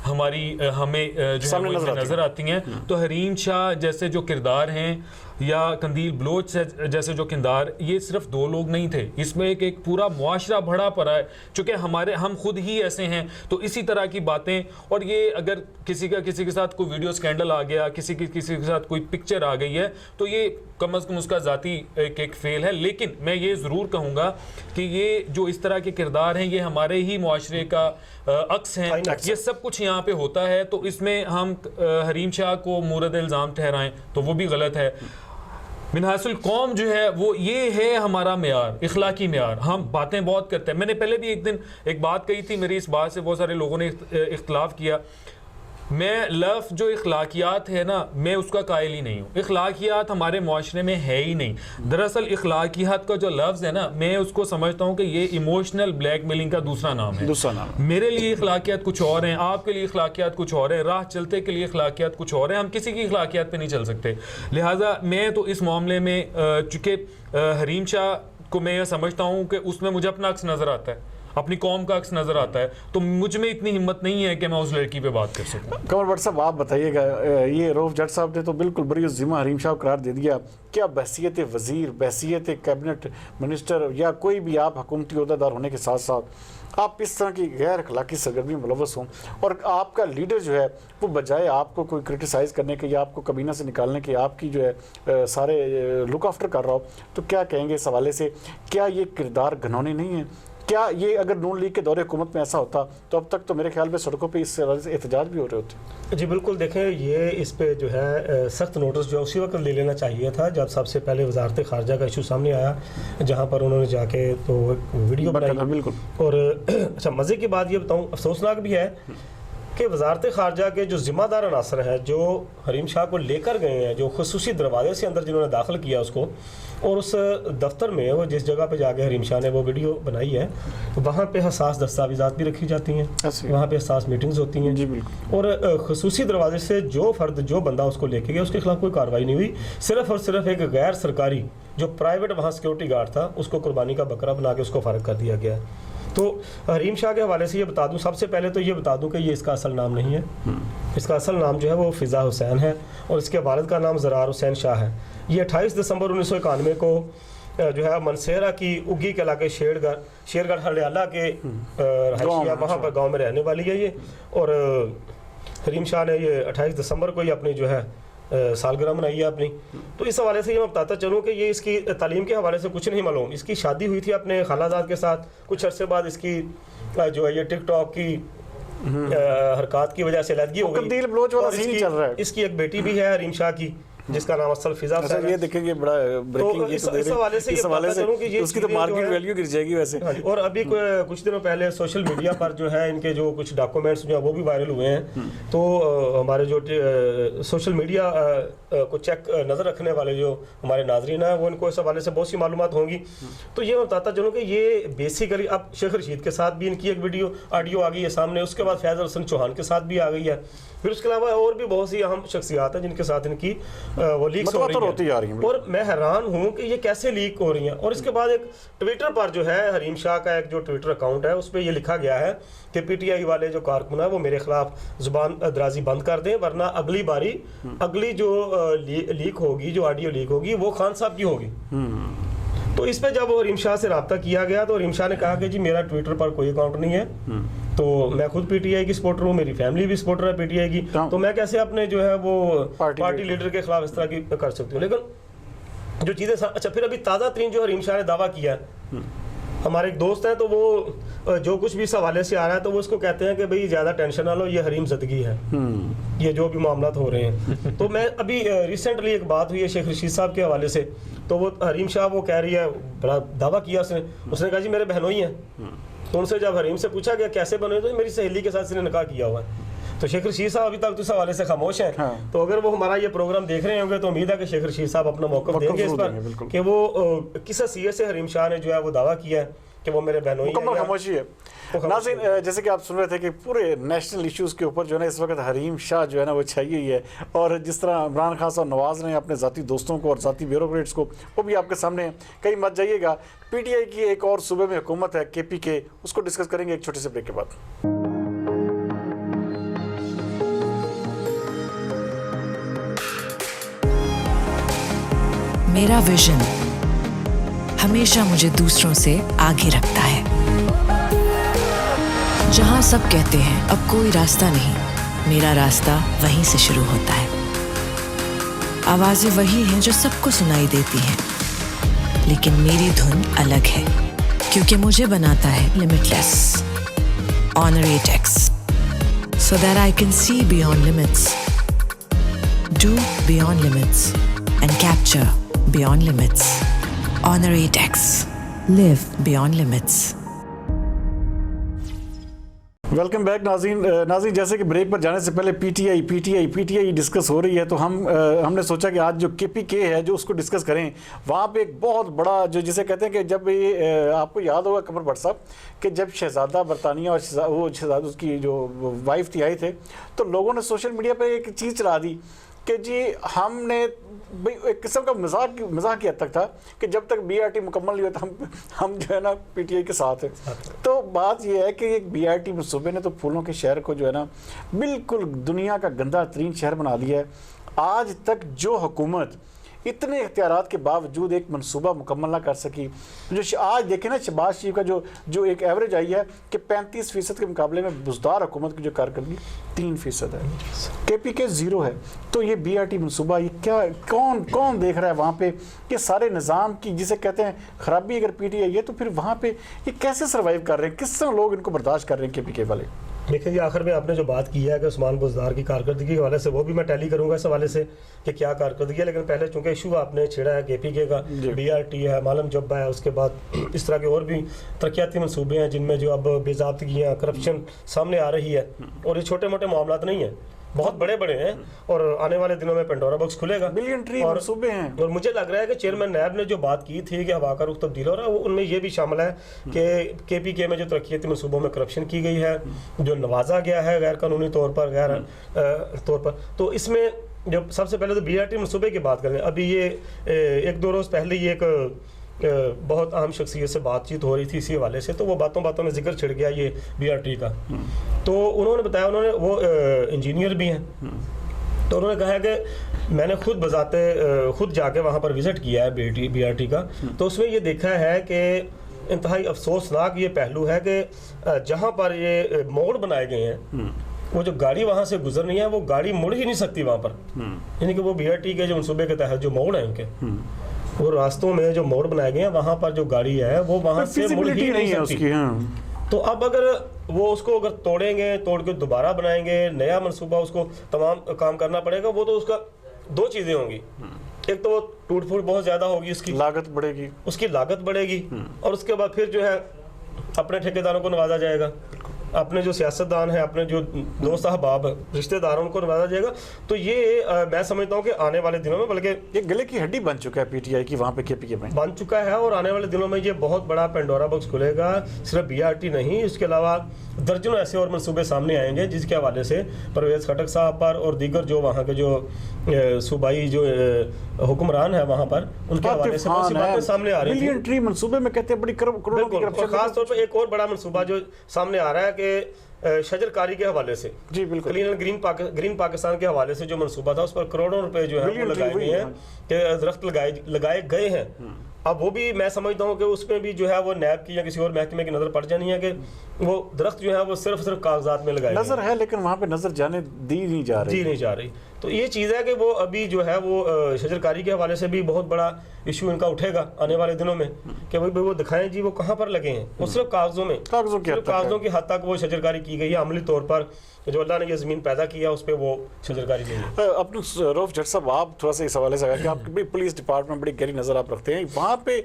हमें जो नज़र आती हैं। तो हरीम शाह जैसे जो किरदार हैं या कंदील बलोच जैसे जो किरदार, ये सिर्फ 2 लोग नहीं थे, इसमें एक पूरा मुआशरा भरा पड़ा है। चूँकि हम खुद ही ऐसे हैं, तो इसी तरह की बातें, और ये अगर किसी के साथ कोई वीडियो स्कैंडल आ गया, किसी के साथ कोई पिक्चर आ गई है, तो ये कम अज़ कम उसका ज़ाती एक फेल है। लेकिन मैं ये ज़रूर कहूँगा कि ये जो इस तरह के किरदार हैं, ये हमारे ही मुआशरे का अक्स हैं। ये सब कुछ यहाँ पे होता है, तो इसमें हम हरीम शाह को मूरद इल्ज़ाम ठहराएं तो वो भी गलत है। मिनहासुल कौम जो है वो ये है हमारा मेयार, इखलाकी मेयार। हम बातें बहुत करते हैं। मैंने पहले भी एक दिन एक बात कही थी, मेरी इस बात से बहुत सारे लोगों ने इख्तलाफ किया। मैं लफ्ज़ जो इखलाकियात है ना, मैं उसका कायल ही नहीं हूँ। इखलाकियात हमारे मुआशरे में है ही नहीं। दरअसल इखलाकियात का जो लफ्ज़ है ना, मैं उसको समझता हूँ कि ये इमोशनल ब्लैकमेलिंग का दूसरा नाम है। मेरे लिए इखलाकियात कुछ और हैं, आपके लिए इखलाकियात कुछ और है, राह चलते के लिए इखलाकियात कुछ और है। हम किसी की इखलाकियात पे नहीं चल सकते। लिहाजा मैं तो इस मामले में चूँकि हरीम शाह को मैं समझता हूँ कि उसमें मुझे अपना अक्स नज़र आता है, अपनी कौम का अक्स नज़र आता है, तो मुझ में इतनी हिम्मत नहीं है कि मैं उस लड़की पे बात कर सकूं। कमर भट्ट साहब आप बताइएगा, ये रऊफ जट साहब ने तो बिल्कुल बरी ज़िम्मा हरीम शाह को करार दे दिया। क्या बहसियत वज़ीर, बहसियत कैबिनेट मिनिस्टर या कोई भी आप हुकूमती ओहदेदार होने के साथ साथ आप इस तरह की गैर अखलाकी सरगर्मी में मुलव्वस हों, और आपका लीडर जो है वो बजाय आपको कोई क्रिटिसाइज़ करने के या आपको कबीना से निकालने के आपकी जो है सारे लुक आफ्टर कर रहा हो, तो क्या कहेंगे इस हवाले से? क्या ये किरदार घनौनी नहीं है? क्या ये अगर नून लीग के दौरे हुकूमत में ऐसा होता तो अब तक तो मेरे ख्याल में सड़कों पे इस हवाले से एहतजाज भी हो रहे होते? जी बिल्कुल, देखें ये इस पे जो है सख्त नोटिस जो उसी वक्त ले लेना चाहिए था जब सबसे पहले वजारत खारजा का इशू सामने आया, जहाँ पर उन्होंने जाके तो वीडियो बनाई। बिल्कुल। और अच्छा, मज़े की बात ये बताऊँ, अफसोसनाक भी है कि वजारत खारजा के जो ज़िम्मेदार अनासर हैं, जो हरीम शाह को लेकर गए हैं, जो खसूसी दरवाजे से अंदर जिन्होंने दाखिल किया उसको, और उस दफ्तर में वो जिस जगह पे जाके हरीम शाह ने वो वीडियो बनाई है, वहाँ पे हसास दस्तावेज़ात भी रखी जाती हैं, वहाँ पे हसास मीटिंग्स होती हैं। जी बिल्कुल। और खसूसी दरवाजे से जो बंदा उसको लेके गया उसके खिलाफ कोई कार्रवाई नहीं हुई। सिर्फ और सिर्फ एक गैर सरकारी जो प्राइवेट वहाँ सिक्योरिटी गार्ड था, उसको कुर्बानी का बकरा बना के उसको फ़ारिग कर दिया गया। तो हरीम शाह के हवाले से ये बता दूं, सबसे पहले तो ये बता दूं कि ये इसका असल नाम नहीं है। इसका असल नाम जो है वो फ़िज़ा हुसैन है, और इसके वालिद का नाम ज़रार हुसैन शाह है। ये 28 दिसंबर 1991 को जो है मनसेरा की उगी के इलाके शेरगढ़ हरियाला के रहायशी वहाँ पर गांव में रहने वाली है ये। और हरीम शाह ने ये 28 दिसंबर को ही अपनी जो है सालगिरह मनाई है अपनी। तो इस हवाले से ये मैं बताता चलूँ कि ये इसकी तालीम के हवाले से कुछ नहीं मालूम। इसकी शादी हुई थी अपने खालाजाद के साथ, कुछ अरसे बाद इसकी जो है ये टिकटॉक की हरकत की वजह से अलहदगी हो गई। दिल ब्लोच वाला सीन चल रहा है। इसकी एक बेटी भी है हरीम शाह की, जिसका नाम असल फिजा है। ये देखेंगे बड़ा ब्रेकिंग, ये तो इस हवाले से उसकी तो मार्केट वैल्यू गिर जाएगी वैसे। और अभी कुछ दिनों पहले सोशल मीडिया पर जो है इनके जो कुछ डॉक्यूमेंट्स जो है वो भी वायरल हुए हैं। तो हमारे जो सोशल मीडिया को चेक नज़र रखने वाले जो हमारे नाजरीन हैं वो इनको इस हवाले से बहुत सी मालूमात होंगी। तो ये मैं बताता चलूँ कि ये बेसिकली अब शेख रशीद के साथ भी इनकी एक वीडियो ऑडियो आ गई है सामने, उसके बाद फैज़ल हसन चौहान के साथ भी आ गई है, फिर उसके अलावा और भी बहुत सी अहम शख्सियात हैं जिनके साथ इनकी वो लीक्स हो रही हैं। और मैं हैरान हूँ कि ये कैसे लीक हो रही हैं। और इसके बाद एक ट्विटर पर जो है हरीम शाह का एक जो ट्विटर अकाउंट है उस पर यह लिखा गया है कि पीटीआई वाले जो कारकुन है वो मेरे खिलाफ जुबान दराजी बंद कर दें, वरना अगली बारी अगली जो लीक होगी, जो ऑडियो लीक होगी वो खान साहब की होगी। तो इस पे जब हरीम शाह से रब्ता किया गया तो हरीम शाह ने कहा कि जी मेरा ट्विटर पर कोई अकाउंट नहीं है, तो मैं खुद पीटीआई की सपोर्टर हूँ, मेरी फैमिली भी सपोर्टर है पीटीआई की, तो मैं कैसे अपने जो है वो पार्टी लीडर के खिलाफ इस तरह की कर सकती हूँ। लेकिन जो चीज़ें अच्छा, फिर अभी ताज़ा तरीन जो हरीम शाह ने दावा किया है, हमारे एक दोस्त हैं तो वो जो कुछ भी इस हवाले से आ रहा है तो वो उसको कहते हैं कि भाई ज़्यादा टेंशन ना लो, ये हरीम ज़दगी है, ये जो भी मामला हो रहे हैं। तो मैं अभी रिसेंटली एक बात हुई है शेख रशीद साहब के हवाले से, तो वो हरीम शाह वो कह रही है, बड़ा दावा किया उसने कहा जी मेरे बहनोई हैं। तो उनसे जब हरीम से पूछा गया कैसे बने, तो मेरी सहेली के साथ इसने निकाह किया हुआ है। तो शेख रशीद साहब अभी तक तो इस हवाले से खामोश हैं। हाँ। तो अगर वो हमारा ये प्रोग्राम देख रहे होंगे तो उम्मीद है कि शेख रशीद साहब अपना मौक़िफ़ देंगे इस पर कि वो किस हैसियत से हरीम शाह ने जो है वो दावा किया है कि वो मेरे बहनोई हैं। खामोशी है। नाज़रीन, जैसे कि आप सुन रहे थे कि पूरे नेशनल इश्यूज़ के ऊपर जो है ना इस वक्त हरीम शाह जो है ना वो छाई हुई है। और जिस तरह इमरान खान साहब नवाज ने अपने ज़ाती दोस्तों को और ज़ाती ब्यूरोक्रेट्स को, वो भी आपके सामने, कहीं मत जाइएगा। पीटीआई की एक और सूबे में हुकूमत है केपीके, उसको डिस्कस करेंगे एक छोटे से ब्रेक के बाद। मेरा विजन हमेशा मुझे दूसरों से आगे रखता है। जहां सब कहते हैं अब कोई रास्ता नहीं, मेरा रास्ता वहीं से शुरू होता है। आवाजें वही हैं जो सबको सुनाई देती हैं, लेकिन मेरी धुन अलग है, क्योंकि मुझे बनाता है limitless honour attacks, so that I can see beyond limits, do beyond limits and capture beyond limits. Honor 8X. Live beyond limits. Welcome back नाज़रीन, जैसे कि ब्रेक पर जाने से पहले पीटीआई डिस्कस हो रही है, तो हमने सोचा कि आज जो केपीके है जो उसको डिस्कस करें। वहाँ पे एक बहुत बड़ा जो जिसे कहते हैं कि जब ये आपको याद होगा कमर भट्ट साहब कि जब शहजादा बरतानिया और वो शहजादा उसकी जो वाइफ थी आए थे, तो लोगों ने सोशल मीडिया पर एक चीज़ चला दी कि जी हमने भाई एक किस्म का मजाक की हद तक था कि जब तक बीआरटी मुकम्मल नहीं होता हम जो है ना पीटीआई के साथ है। तो बात यह है कि एक बीआरटी मनसूबे ने तो फूलों के शहर को जो है ना बिल्कुल दुनिया का गंदा तरीन शहर बना दिया है। आज तक जो हुकूमत इतने इख्तियारात के बावजूद एक मनसूबा मुकम्मल ना कर सकी, जो आज देखें ना शहबाज शरीफ का जो एक एवरेज आई है कि 35% के मुकाबले में बुजदार हुकूमत की जो कारकर्दगी 3% है, केपीके 0 है। तो ये बीआरटी मनसूबा ये क्या कौन देख रहा है वहाँ पे? ये सारे निज़ाम की जिसे कहते हैं ख़राबी अगर पीटीआई है तो फिर वहाँ पे ये कैसे सर्वाइव कर रहे हैं, किस तरह लोग इनको बर्दाश्त कर रहे हैं केपीके वाले? देखिए जी, आखिर में आपने जो बात की है कि उस्मान बुज़दार की कारकर्दगी के हवाले से, वो भी मैं टैली करूंगा इस हवाले से कि क्या कारकर्दगी है। लेकिन पहले चूंकि इशू आपने छेड़ा है केपीके का, बीआरटी है, मालम जब्बा है, उसके बाद इस तरह के और भी तरक्याती मनसूबे हैं जिनमें जो अब बेज़ाब्तगियाँ, करप्शन सामने आ रही है। और ये छोटे मोटे मामला नहीं है, बहुत बड़े बड़े हैं और आने वाले दिनों में पेंडोरा बॉक्स खुलेगा। बिलियन ट्री मनसूबे हैं। और मुझे लग रहा है कि चेयरमैन नैब ने जो बात की थी कि हवा का रुख तब्दील हो रहा है, वो उनमें ये भी शामिल है कि केपीके में जो तरक्याती मनसूबों में करप्शन की गई है, जो नवाजा गया है गैर कानूनी तौर पर, तो इसमें जब सबसे पहले तो बीआरटी मनसूबे की बात करें, अभी ये 1-2 रोज़ पहले ये एक बहुत अहम शख्सियत से बातचीत हो रही थी इसी हवाले से, तो वो बातों में जिक्र छिड़ गया ये बीआरटी का। तो उन्होंने बताया, वो इंजीनियर भी हैं तो उन्होंने कहा है कि मैंने खुद जाके वहाँ पर विज़िट किया है BRT का, तो उसमें ये देखा है कि इंतहाई अफसोसनाक ये पहलू है कि जहाँ पर ये मोड़ बनाए गए हैं, वो जो गाड़ी वहाँ से गुजरनी है वो गाड़ी मुड़ ही नहीं सकती वहाँ पर। यानी कि वो BRT के जो मनसूबे के तहत जो मोड़ हैं उनके, वो रास्तों में जो मोड़ बनाए गए हैं वहाँ पर जो गाड़ी है वो वहाँ से मुड़ ही नहीं सकती। तो अब अगर वो उसको अगर तोड़ के दोबारा बनाएंगे, नया मनसूबा उसको तमाम काम करना पड़ेगा, वो तो उसका दो चीज़ें होंगी। एक तो वो टूट फूट बहुत ज़्यादा होगी, उसकी लागत बढ़ेगी और उसके बाद फिर जो है अपने ठेकेदारों को नवाजा जाएगा, अपने जो सियासतदान हैं, अपने जो दोस्त अहबाब रिश्तेदारों को नवाजा जाएगा। तो ये मैं समझता हूँ कि आने वाले दिनों में, बल्कि ये गले की हड्डी बन चुका है PTI की वहाँ पे KPK में बन चुका है, और आने वाले दिनों में ये बहुत बड़ा पेंडोरा बॉक्स खुलेगा। सिर्फ BRT नहीं, इसके अलावा दर्जनों ऐसे और मनसूबे सामने आएंगे जिसके हवाले से परवेज़ खटक साहब पर और दीगर जो वहाँ के जो सूबाई जो हुक्मरान है वहाँ पर, उनके हवाले से बहुत सी बातें सामने आ रही हैं। मिलियन ट्री मनसूबे में कहते हैं बड़ी करोड़ों की करप्शन। खास तौर पर एक और बड़ा मनसूबा जो सामने आ रहा है कि शजरकारी के हवाले से, जी बिल्कुल, क्लीन एंड ग्रीन पाकिस्तान के हवाले से जो मनसूबा था उस पर करोड़ों रुपए जो है वो लगाए गए हैं, कि दरख्त लगाए गए हैं। अब वो भी मैं समझता हूँ कि उसमें भी जो है वो नैब की या किसी और महकमे की नज़र पड़ जानी है कि वो दरख्त जो है वो सिर्फ कागजात में लगाए नज़र है, लेकिन वहाँ पे नज़र जाने दी नहीं जा रही। तो ये चीज़ है कि वो अभी जो है वो शजरकारी के हवाले से भी बहुत बड़ा इशू इनका उठेगा आने वाले दिनों में, कि भाई वो दिखाएं जी वो कहाँ पर लगे हैं। वो सिर्फ कागजों की हद तक वो शजरकारी की गई है। अमली तौर पर जो अल्लाह ने ये ज़मीन पैदा किया उस पर वो शजरकारी नहीं है। अपने रऊफ जट साहब, आप थोड़ा सा इस हवाले से कि आपकी बड़ी पुलिस डिपार्टमेंट बड़ी गहरी नज़र आप रखते हैं वहाँ पे।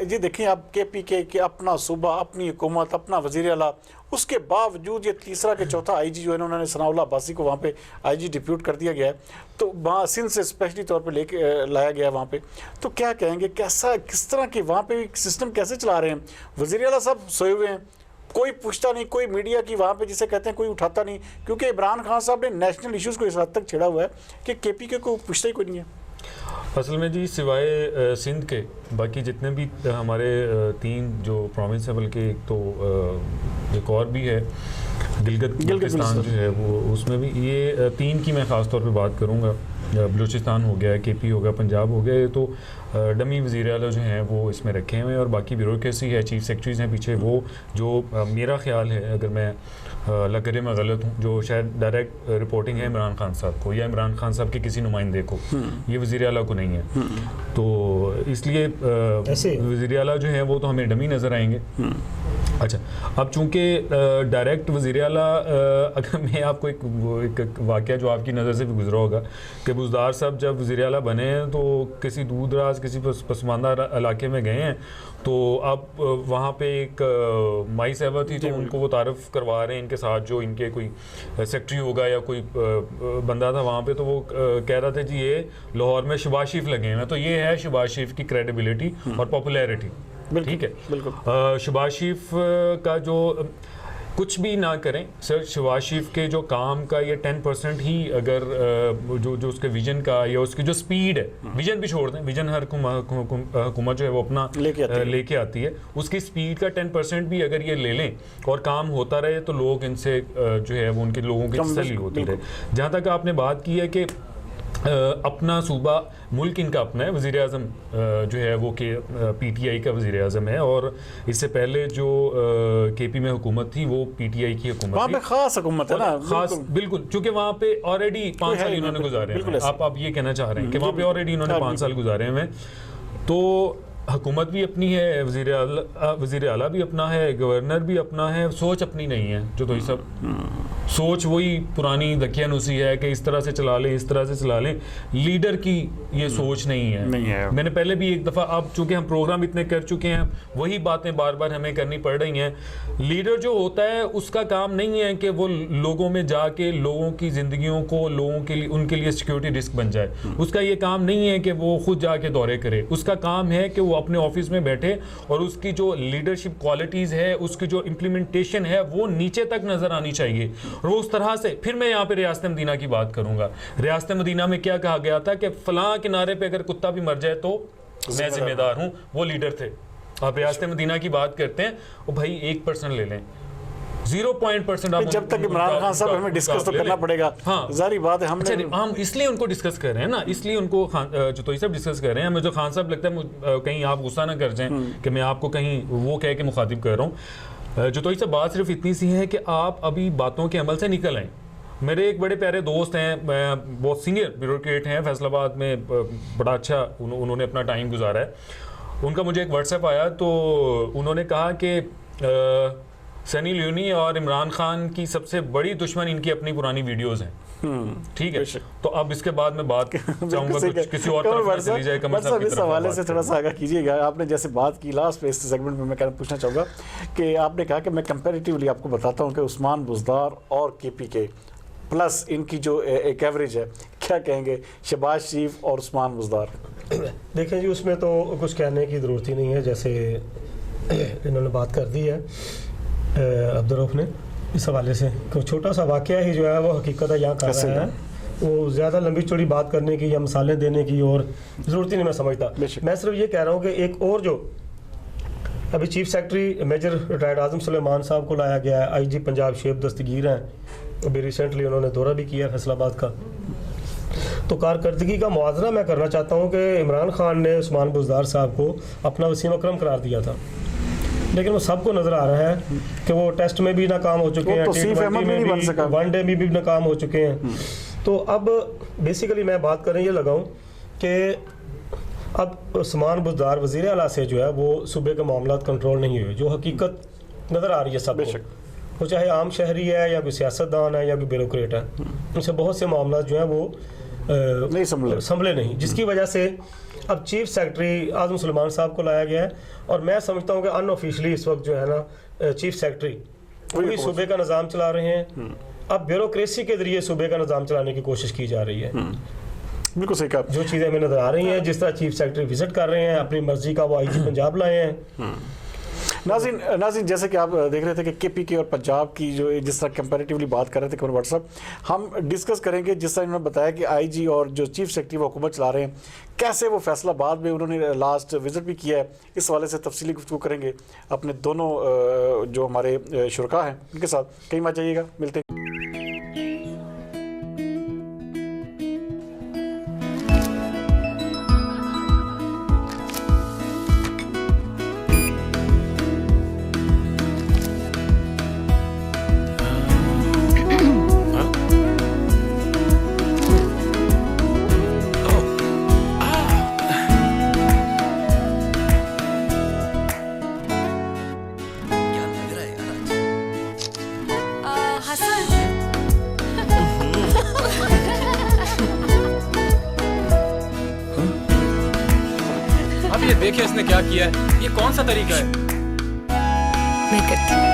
ये देखें आप KPK के अपना सूबा, अपनी हुकूमत, अपना वज़ीर आला, उसके बावजूद ये तीसरा के चौथा IG जो है उन्होंने सनाउल्लाह अब्बासी को वहाँ पे IG डिप्यूट कर दिया गया है, तो वहाँ सिंध से स्पेशली तौर पे लेके लाया गया है वहाँ पे। तो क्या कहेंगे, किस तरह की वहाँ पे सिस्टम कैसे चला रहे हैं? वज़ीर आला साहब सोए हुए हैं, कोई पूछता नहीं, कोई मीडिया की वहाँ पे जिसे कहते हैं कोई उठाता नहीं, क्योंकि इमरान खान साहब ने नेशनल इश्यूज़ को इस हद तक छेड़ा हुआ है कि KPK को पूछता ही कोई नहीं है। असल में जी सिवाय सिंध के बाकी जितने भी हमारे 3 जो प्रोविंस है, बल्कि एक और भी है गिलगित बल्तिस्तान जो है वो, उसमें भी ये 3 की मैं ख़ास तौर पे बात करूँगा। बलूचिस्तान हो गया, KP हो गया, पंजाब हो गया, तो डमी वज़ीर आला जो हैं वो इसमें रखे हुए हैं, और बाकी ब्यूरोक्रेसी है, चीफ सेक्रेटरीज़ हैं पीछे। वो जो मेरा ख्याल है, अगर मैं अल्लाह करे मैं गलत हूँ, जो शायद डायरेक्ट रिपोर्टिंग है इमरान खान साहब को या इमरान खान साहब के किसी नुमाइंदे को, ये वज़ीर आला को नहीं है। तो इसलिए वज़ीर आला जो है वो तो हमें डमी नज़र आएंगे। अच्छा, अब चूंकि डायरेक्ट वज़ीर आला, अगर मैं आपको एक वाक़या जो आपकी नज़र से भी गुजरा होगा कि बुज़दार साहब जब वज़ीर आला बने हैं तो किसी दूर दराज किसी पसमानदा इलाके में गए हैं, तो अब वहाँ पे एक माई साहबा थी, तो उनको वो तारफ़ करवा रहे हैं इनके साथ, जो इनके कोई सेक्रेटरी होगा या कोई बंदा था वहाँ पे, तो वो कह रहा था जी ये लाहौर में शहबाज शरीफ लगे हैं। तो ये है शहबाज शरीफ की क्रेडिबिलिटी और पॉपुलैरिटी, ठीक है। बिल्कुल शहबाज शरीफ का जो कुछ भी ना करें सर, शहबाज शरीफ के जो काम का ये 10% ही अगर जो उसके विजन का या उसकी जो स्पीड है, विजन भी छोड़ दें, विजन हर हुकूमत जो है वो अपना लेके आती है, उसकी स्पीड का 10% भी अगर ये ले लें और काम होता रहे, तो लोग इनसे जो है वो उनके लोगों की तसल्ली होती रहे। जहाँ तक आपने बात की है कि अपना सूबा मुल्क इनका अपना है, वज़ीर आज़म जो है वो PTI का वज़ीर आज़म है, और इससे पहले जो KP में हुकूमत थी वो PTI की हुकूमत, वहाँ पे खास हुकूमत है ना, खास बिल्कुल, क्योंकि वहाँ पे ऑलरेडी 5 साल इन्होंने गुजारे हैं। आप ये कहना चाह रहे हैं कि वहाँ पे ऑलरेडी इन्होंने 5 साल गुजारे हैं, तो हुकूमत भी अपनी है, वज़ीर आला भी अपना है, गवर्नर भी अपना है, सोच अपनी नहीं है। जो तो ये सब सोच वही पुरानी दकियानुसी है कि इस तरह से चला लें, इस तरह से चला लें, लीडर की ये सोच नहीं है। मैंने पहले भी एक दफ़ा, अब चूँकि हम प्रोग्राम इतने कर चुके हैं, वही बातें बार बार हमें करनी पड़ रही हैं। लीडर जो होता है उसका काम नहीं है कि वो लोगों में जाके लोगों की ज़िंदगियों को, लोगों के लिए, उनके लिए सिक्योरिटी रिस्क बन जाए। उसका ये काम नहीं है कि वो खुद जाके दौरे करे। उसका काम है कि वो अपने ऑफिस में बैठे और उसकी जो लीडरशिप क्वालिटीज़ है, उसकी जो इम्प्लीमेंटेशन है, वो नीचे तक नज़र आनी चाहिए। और वो उस तरह से, फिर मैं यहाँ पे रियासत मदीना की बात करूँगा। रियासत मदीना में क्या कहा गया था कि फलां किनारे पे अगर कुत्ता भी मर जाए तो मैं जिम्मेदार हूँ, वो लीडर थे। आप रियासत मदीना की बात करते हैं, वो भाई 1% ले लें, 0% आप जब तक इमरान खान साहब हमें डिस्कस तो करना पड़ेगा। हाँ, जारी बात है हमने हम इसलिए उनको डिस्कस कर रहे हैं ना, इसलिए उनको जो सब डिस्कस कर रहे हैं। मुझे खान साहब लगता है कहीं आप गुस्सा ना कर जाएं कि मैं आपको कहीं वो कह के मुखातिब कर रहा हूँ। जो तो सब बात सिर्फ इतनी सी है कि आप अभी बातों के अमल से निकल आए। मेरे एक बड़े प्यारे दोस्त हैं, बहुत सीनियर ब्यूरोक्रेट हैं फैसलाबाद में, बड़ा अच्छा उन्होंने अपना टाइम गुजारा है। उनका मुझे एक व्हाट्सएप आया तो उन्होंने कहा कि सनी लियोनी और इमरान खान की सबसे बड़ी दुश्मन इनकी अपनी पुरानी वीडियोस हैं। ठीक है, तो अब इसके बाद मैं बात चाहूंगा कुछ किसी और तरफ ना चली जाए। कमर साहब इस हवाले से थोड़ा सा आगाह कीजिएगा। आपने जैसे बात की लास्ट पे इस सेगमेंट में, मैं पूछना चाहूँगा कि आपने कहा कि मैं कंपैरेटिवली आपको बताता हूँ कि उस्मान बुज़दार और KPK प्लस इनकी जो एक एवरेज है, क्या कहेंगे शहबाज शरीफ और उस्मान बुज़दार? देखें जी, उसमें तो कुछ कहने की ज़रूरत ही नहीं है। जैसे इन्होंने बात कर दी है अब्दुर्रऊफ ने इस हवाले से, कोई छोटा सा वाक़या ही जो है वो हकीकत है यहाँ कर रहा है। वो ज़्यादा लंबी चौड़ी बात करने की या मिसालें देने की और ज़रूरत ही नहीं मैं समझता। मैं सिर्फ ये कह रहा हूँ कि एक और जो अभी चीफ सेक्रेटरी मेजर रिटायर्ड आज़म सुलेमान साहब को लाया गया है, IG पंजाब शेब दस्तगीर हैं, अभी रिसेंटली उन्होंने दौरा भी किया फैसलाबाद का। तो कारकर्दगी का मुआवजा मैं करना चाहता हूँ कि इमरान खान ने उस्मान बुज़दार साहब को अपना वसीम अकरम करार दिया था, लेकिन वो सबको नज़र आ रहा है कि वो टेस्ट में भी नाकाम हो चुके हैं, T20 में भी, वनडे में भी नाकाम हो चुके हैं। तो अब बेसिकली मैं बात करने ये लगाऊं कि अब उस्मान बुज़दार वज़ीर आला से जो है वो सूबे के मामला कंट्रोल नहीं हुए, जो हकीकत नज़र आ रही है सबको, वो चाहे आम शहरी है या कोई सियासतदान है या कोई ब्यूरोक्रेट है, उनसे बहुत से मामला जो है वो नहीं संभले नहीं, जिसकी वजह से अब चीफ सेक्रेटरी आज़म सुलेमान साहब को लाया गया है। और मैं समझता हूँ कि अनऑफिशियली इस वक्त जो है ना चीफ सेक्रेटरी वही सूबे का निज़ाम चला रहे हैं। अब ब्यूरोक्रेसी के जरिए सूबे का निज़ाम चलाने की कोशिश की जा रही है। बिल्कुल सही कहा। जो चीज़ें हमें नज़र आ रही हैं, जिस तरह चीफ सेक्रेटरी विजिट कर रहे हैं, अपनी मर्जी का वो IG पंजाब लाए हैं। नाज़रीन जैसे कि आप देख रहे थे कि KPK और पंजाब की जो जिस तरह कंपैरेटिवली बात कर रहे थे कमर व्हाट्सअप, हम डिस्कस करेंगे जिस तरह इन्होंने बताया कि IG और जो चीफ सेक्रेटरी वो हुकूमत चला रहे हैं, कैसे वो फैसलाबाद में उन्होंने लास्ट विजिट भी किया है, इस हवाले से तफसीली गुफ्तगू करेंगे अपने दोनों जो हमारे शुरका हैं उनके साथ। कहीं मत जाइएगा, मिलते हैं। ये देखिए इसने क्या किया है, ये कौन सा तरीका है? मैं करती हूँ।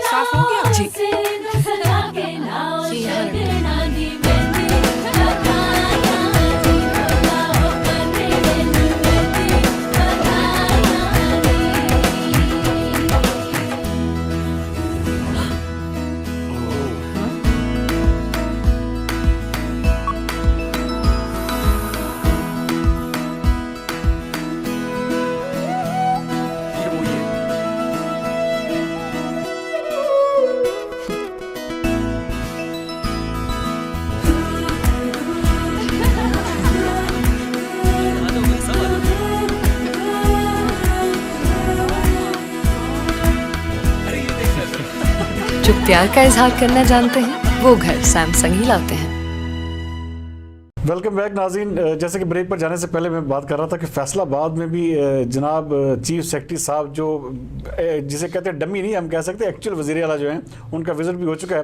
साफ हो गया जी। जो प्यार का इजहार करना जानते हैं वो घर सैमसंग ही लाते हैं। वेलकम बैक नाज़रीन। जैसे कि ब्रेक पर जाने से पहले मैं बात कर रहा था कि फैसलाबाद में भी जनाब चीफ सेक्रेटरी साहब जो जिसे कहते हैं डमी नहीं हम कह सकते, एक्चुअल वज़ीर आला जो हैं उनका विजिट भी हो चुका है।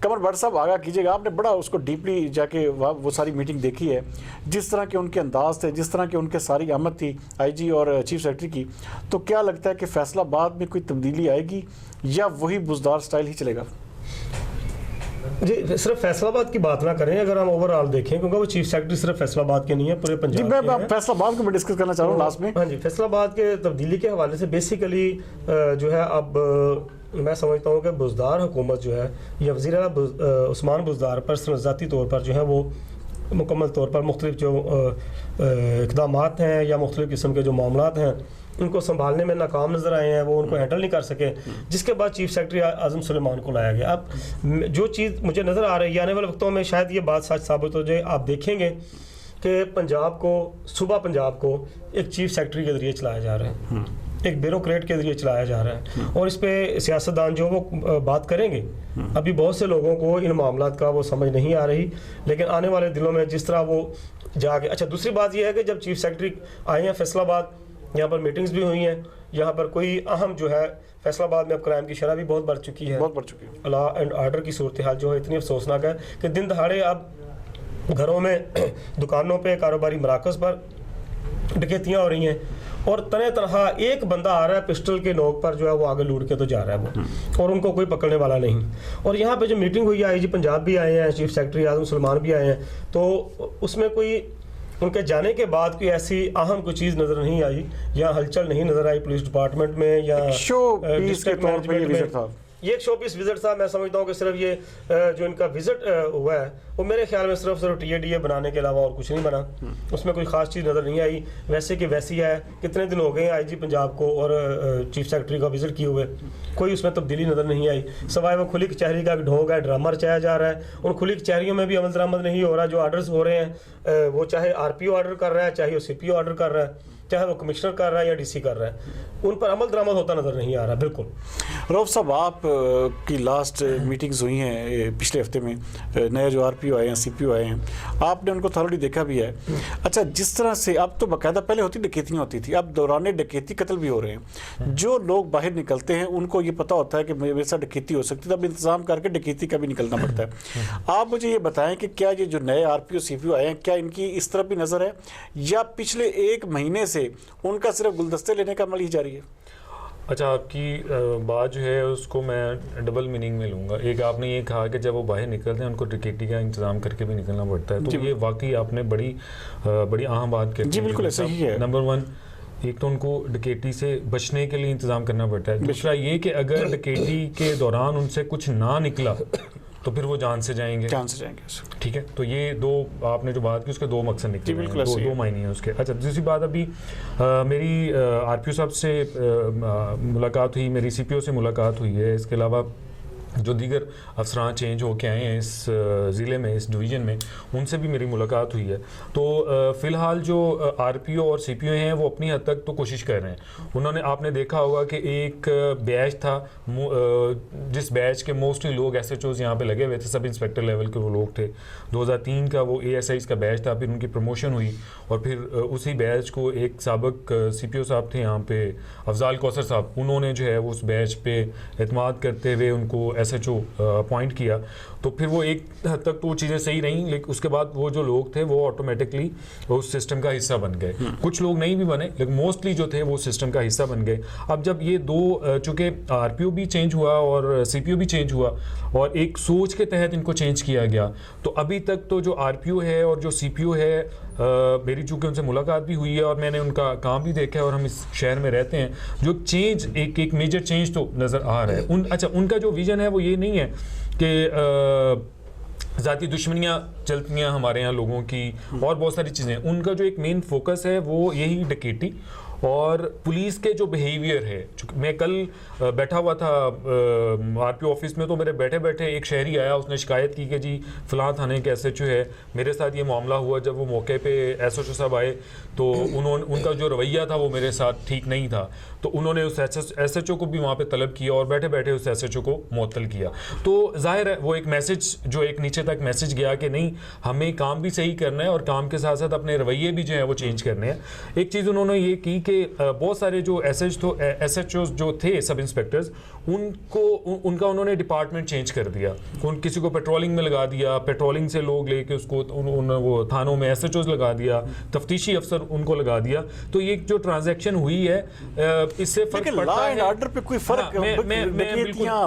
कमर भट्ट साहब आगाह कीजिएगा, आपने बड़ा उसको डीपली जाके वो सारी मीटिंग देखी है, जिस तरह के उनके अंदाज थे, जिस तरह की उनके सारी आमद थी IG और चीफ सेक्रेटरी की, तो क्या लगता है कि फैसलाबाद में कोई तब्दीली आएगी या वही बुज़दार स्टाइल ही चलेगा? जी सिर्फ फैसलाबाद की बात ना करें, अगर हम ओवरऑल देखें, क्योंकि वो चीफ सेक्रेटरी सिर्फ फैसलाबाद के नहीं है, पूरे पंजाब जी। मैं फैसलाबाद को मैं डिस्कस करना चाह रहा हूँ लास्ट में। हाँ जी, फैसलाबाद के तब्दीली के हवाले से बेसिकली जो है अब मैं समझता हूँ कि बुज़दार हुकूमत जो है या वज़ीर आला उस्मान बुज़दार पर ज़ाती तौर पर जो है वो मुकम्मल तौर पर मुख्तलिफ जो इक़दामात हैं या मुख्तलिफ किस्म के जो मामलात हैं उनको संभालने में नाकाम नज़र आए हैं, वो उनको हैंडल नहीं कर सके, जिसके बाद चीफ सेक्रेटरी आज़म सुलेमान को लाया गया। अब जो चीज़ मुझे नज़र आ रही है आने वाले वक्तों में शायद ये बात सच साबित हो जाए। आप देखेंगे कि सूबा पंजाब को एक चीफ सेक्रेटरी के ज़रिए चलाया जा रहा है, एक ब्यूरोक्रेट के ज़रिए चलाया जा रहा है, और इस पे सियासतदान जो वो बात करेंगे। अभी बहुत से लोगों को इन मामलात का वो समझ नहीं आ रही, लेकिन आने वाले दिनों में जिस तरह वो जाके। अच्छा, दूसरी बात यह है कि जब चीफ सेक्रेटरी आए हैं फैसलाबाद, यहाँ पर मीटिंग्स भी हुई हैं, यहाँ पर कोई अहम जो है फैसलाबाद में अब क्राइम की शरह भी बहुत बढ़ चुकी है, लॉ एंड ऑर्डर की सूरत हाल जो है इतनी अफसोसनाक है कि दिन दहाड़े अब घरों में, दुकानों पे, कारोबारी मराकज़ पर डकैतियाँ हो रही हैं, और तरह तरह एक बंदा आ रहा है पिस्टल के नोक पर जो है वो आगे लूट के तो जा रहा है वो, और उनको कोई पकड़ने वाला नहीं। और यहाँ पे जो मीटिंग हुई है, आईजी पंजाब भी आए हैं, चीफ सेक्रेटरी आज़म सुलेमान भी आए हैं, तो उसमें कोई उनके जाने के बाद कोई ऐसी अहम कोई चीज़ नज़र नहीं आई या हलचल नहीं नज़र आई पुलिस डिपार्टमेंट में या डिस्ट्रिक्ट मैनेजमेंट में। ये एक शोपीस विजिट था। मैं समझता हूँ कि सिर्फ ये जो इनका विजिट हुआ है वो मेरे ख्याल में सिर्फ TADA बनाने के अलावा और कुछ नहीं बना, उसमें कोई ख़ास चीज़ नज़र नहीं आई। वैसे कि वैसी है, कितने दिन हो गए आईजी पंजाब को और चीफ सेक्रेटरी का विजिट किए हुए, कोई उसमें तब्दीली नज़र नहीं आई, सवाए वो खुली कचहरी का ढोंग है, ड्रामा रचाया जा रहा है। उन खुली कचहरियों में भी अमल दरामद नहीं हो रहा। जो आर्डर्स हो रहे हैं वो चाहे RPO ऑर्डर कर रहा है, चाहे वो CPO ऑर्डर कर रहा है, चाहे वो कमिश्नर कर रहा है या DC कर रहा है, उन पर अमल दरामद होता नज़र नहीं आ रहा। बिल्कुल रऊफ साहब, आप की लास्ट मीटिंग्स हुई हैं पिछले हफ्ते में, नए जो RPO आए हैं, CPO आए हैं, आपने उनको थॉरली देखा भी है। अच्छा, जिस तरह से अब तो बाकायदा पहले डकैतियाँ होती थी, अब दौरान डकैती कत्ल भी हो रहे हैं। जो लोग बाहर निकलते हैं उनको ये पता होता है कि मेरे साथ डकैती हो सकती है, तब इंतजाम करके डकैती का भी निकलना पड़ता है। आप मुझे ये बताएं कि क्या ये जो नए RPO CPO आए हैं, क्या इनकी इस तरफ भी नज़र है, या पिछले एक महीने से उनका सिर्फ गुलदस्ते लेने का अमल ही जारी है? अच्छा, आपकी बात जो है उसको मैं डबल मीनिंग में लूँगा। एक, आपने ये कहा कि जब वो बाहर निकलते हैं उनको डकैती का इंतजाम करके भी निकलना पड़ता है, तो ये वाकई आपने बड़ी अहम बात कही। जी बिल्कुल ऐसा ही है। नंबर 1, एक तो उनको डकैती से बचने के लिए इंतजाम करना पड़ता है। दूसरा ये कि अगर डकैती के दौरान उनसे कुछ ना निकला तो फिर वो जान से जाएंगे। ठीक है, तो ये दो आपने जो बात की उसके दो मकसद निकले हैं, दो मायने हैं उसके। अच्छा, दूसरी बात, अभी मेरी RPO साहब से मुलाकात हुई, मेरी CPO से मुलाकात हुई है, इसके अलावा जो दीगर अफसरान चेंज होके आए हैं इस ज़िले में, इस डिवीज़न में, उनसे भी मेरी मुलाकात हुई है। तो फ़िलहाल जो RPO और CPO हैं वो अपनी हद तक तो कोशिश कर रहे हैं। उन्होंने, आपने देखा होगा कि एक बैच था, जिस बैच के मोस्टली लोग SHOs यहाँ पे लगे हुए थे, सब इंस्पेक्टर लेवल के वो लोग थे। 2003 का वो ASIs का बैच था, फिर उनकी प्रमोशन हुई, और फिर उसी बैच को एक साबिक CPO साहब थे यहाँ पे, अफजाल कौसर साहब, उन्होंने जो है उस बैच पे एतमाद करते हुए उनको SHO अपॉइंट किया। तो फिर वो एक हद तक तो चीज़ें सही रहीं, लेकिन उसके बाद वो जो लोग थे वो ऑटोमेटिकली उस सिस्टम का हिस्सा बन गए। कुछ लोग नहीं भी बने, लेकिन मोस्टली जो थे वो सिस्टम का हिस्सा बन गए। अब जब ये दो, चूँकि RPO भी चेंज हुआ और CPO भी चेंज हुआ, और एक सोच के तहत इनको चेंज किया गया, तो अभी तक तो जो RPO है और जो CPO है, मेरी चूँकि उनसे मुलाकात भी हुई है और मैंने उनका काम भी देखा है, और हम इस शहर में रहते हैं, जो चेंज, एक मेजर चेंज तो नज़र आ रहा है। अच्छा, उनका जो विज़न है वो ये नहीं है कि ज़ाती दुश्मनियाँ चलती हैं हमारे यहाँ लोगों की और बहुत सारी चीज़ें। उनका जो एक मेन फोकस है वो यही डकैती और पुलिस के जो बिहेवियर है। मैं कल बैठा हुआ था RPO ऑफिस में, तो मेरे बैठे बैठे एक शहरी आया, उसने शिकायत की कि जी फ़लाँ थाने के SHO है, मेरे साथ ये मामला हुआ। जब वो मौके पे SHO साहब आए तो उनका जो रवैया था वो मेरे साथ ठीक नहीं था, तो उन्होंने उस SHO को भी वहाँ पे तलब किया और बैठे बैठे उस SHO को मुअत्तल किया। तो जाहिर है वो एक मैसेज, जो एक नीचे तक मैसेज गया कि नहीं, हमें काम भी सही करना है और काम के साथ साथ अपने रवैये भी जो है वो चेंज करने हैं। एक चीज़ उन्होंने ये की कि बहुत सारे जो SHOs जो थे, सब इंस्पेक्टर्स, उनका उन्होंने डिपार्टमेंट चेंज कर दिया। किसी को पेट्रोलिंग में लगा दिया, पेट्रोलिंग से लोग लेके उसको वो थानों में SHOs लगा दिया, तफ्तीशी अफसर उनको लगा दिया। तो ये जो ट्रांजैक्शन हुई है, इससे फर्क पड़ता है। ऑर्डर पे कोई फर्क,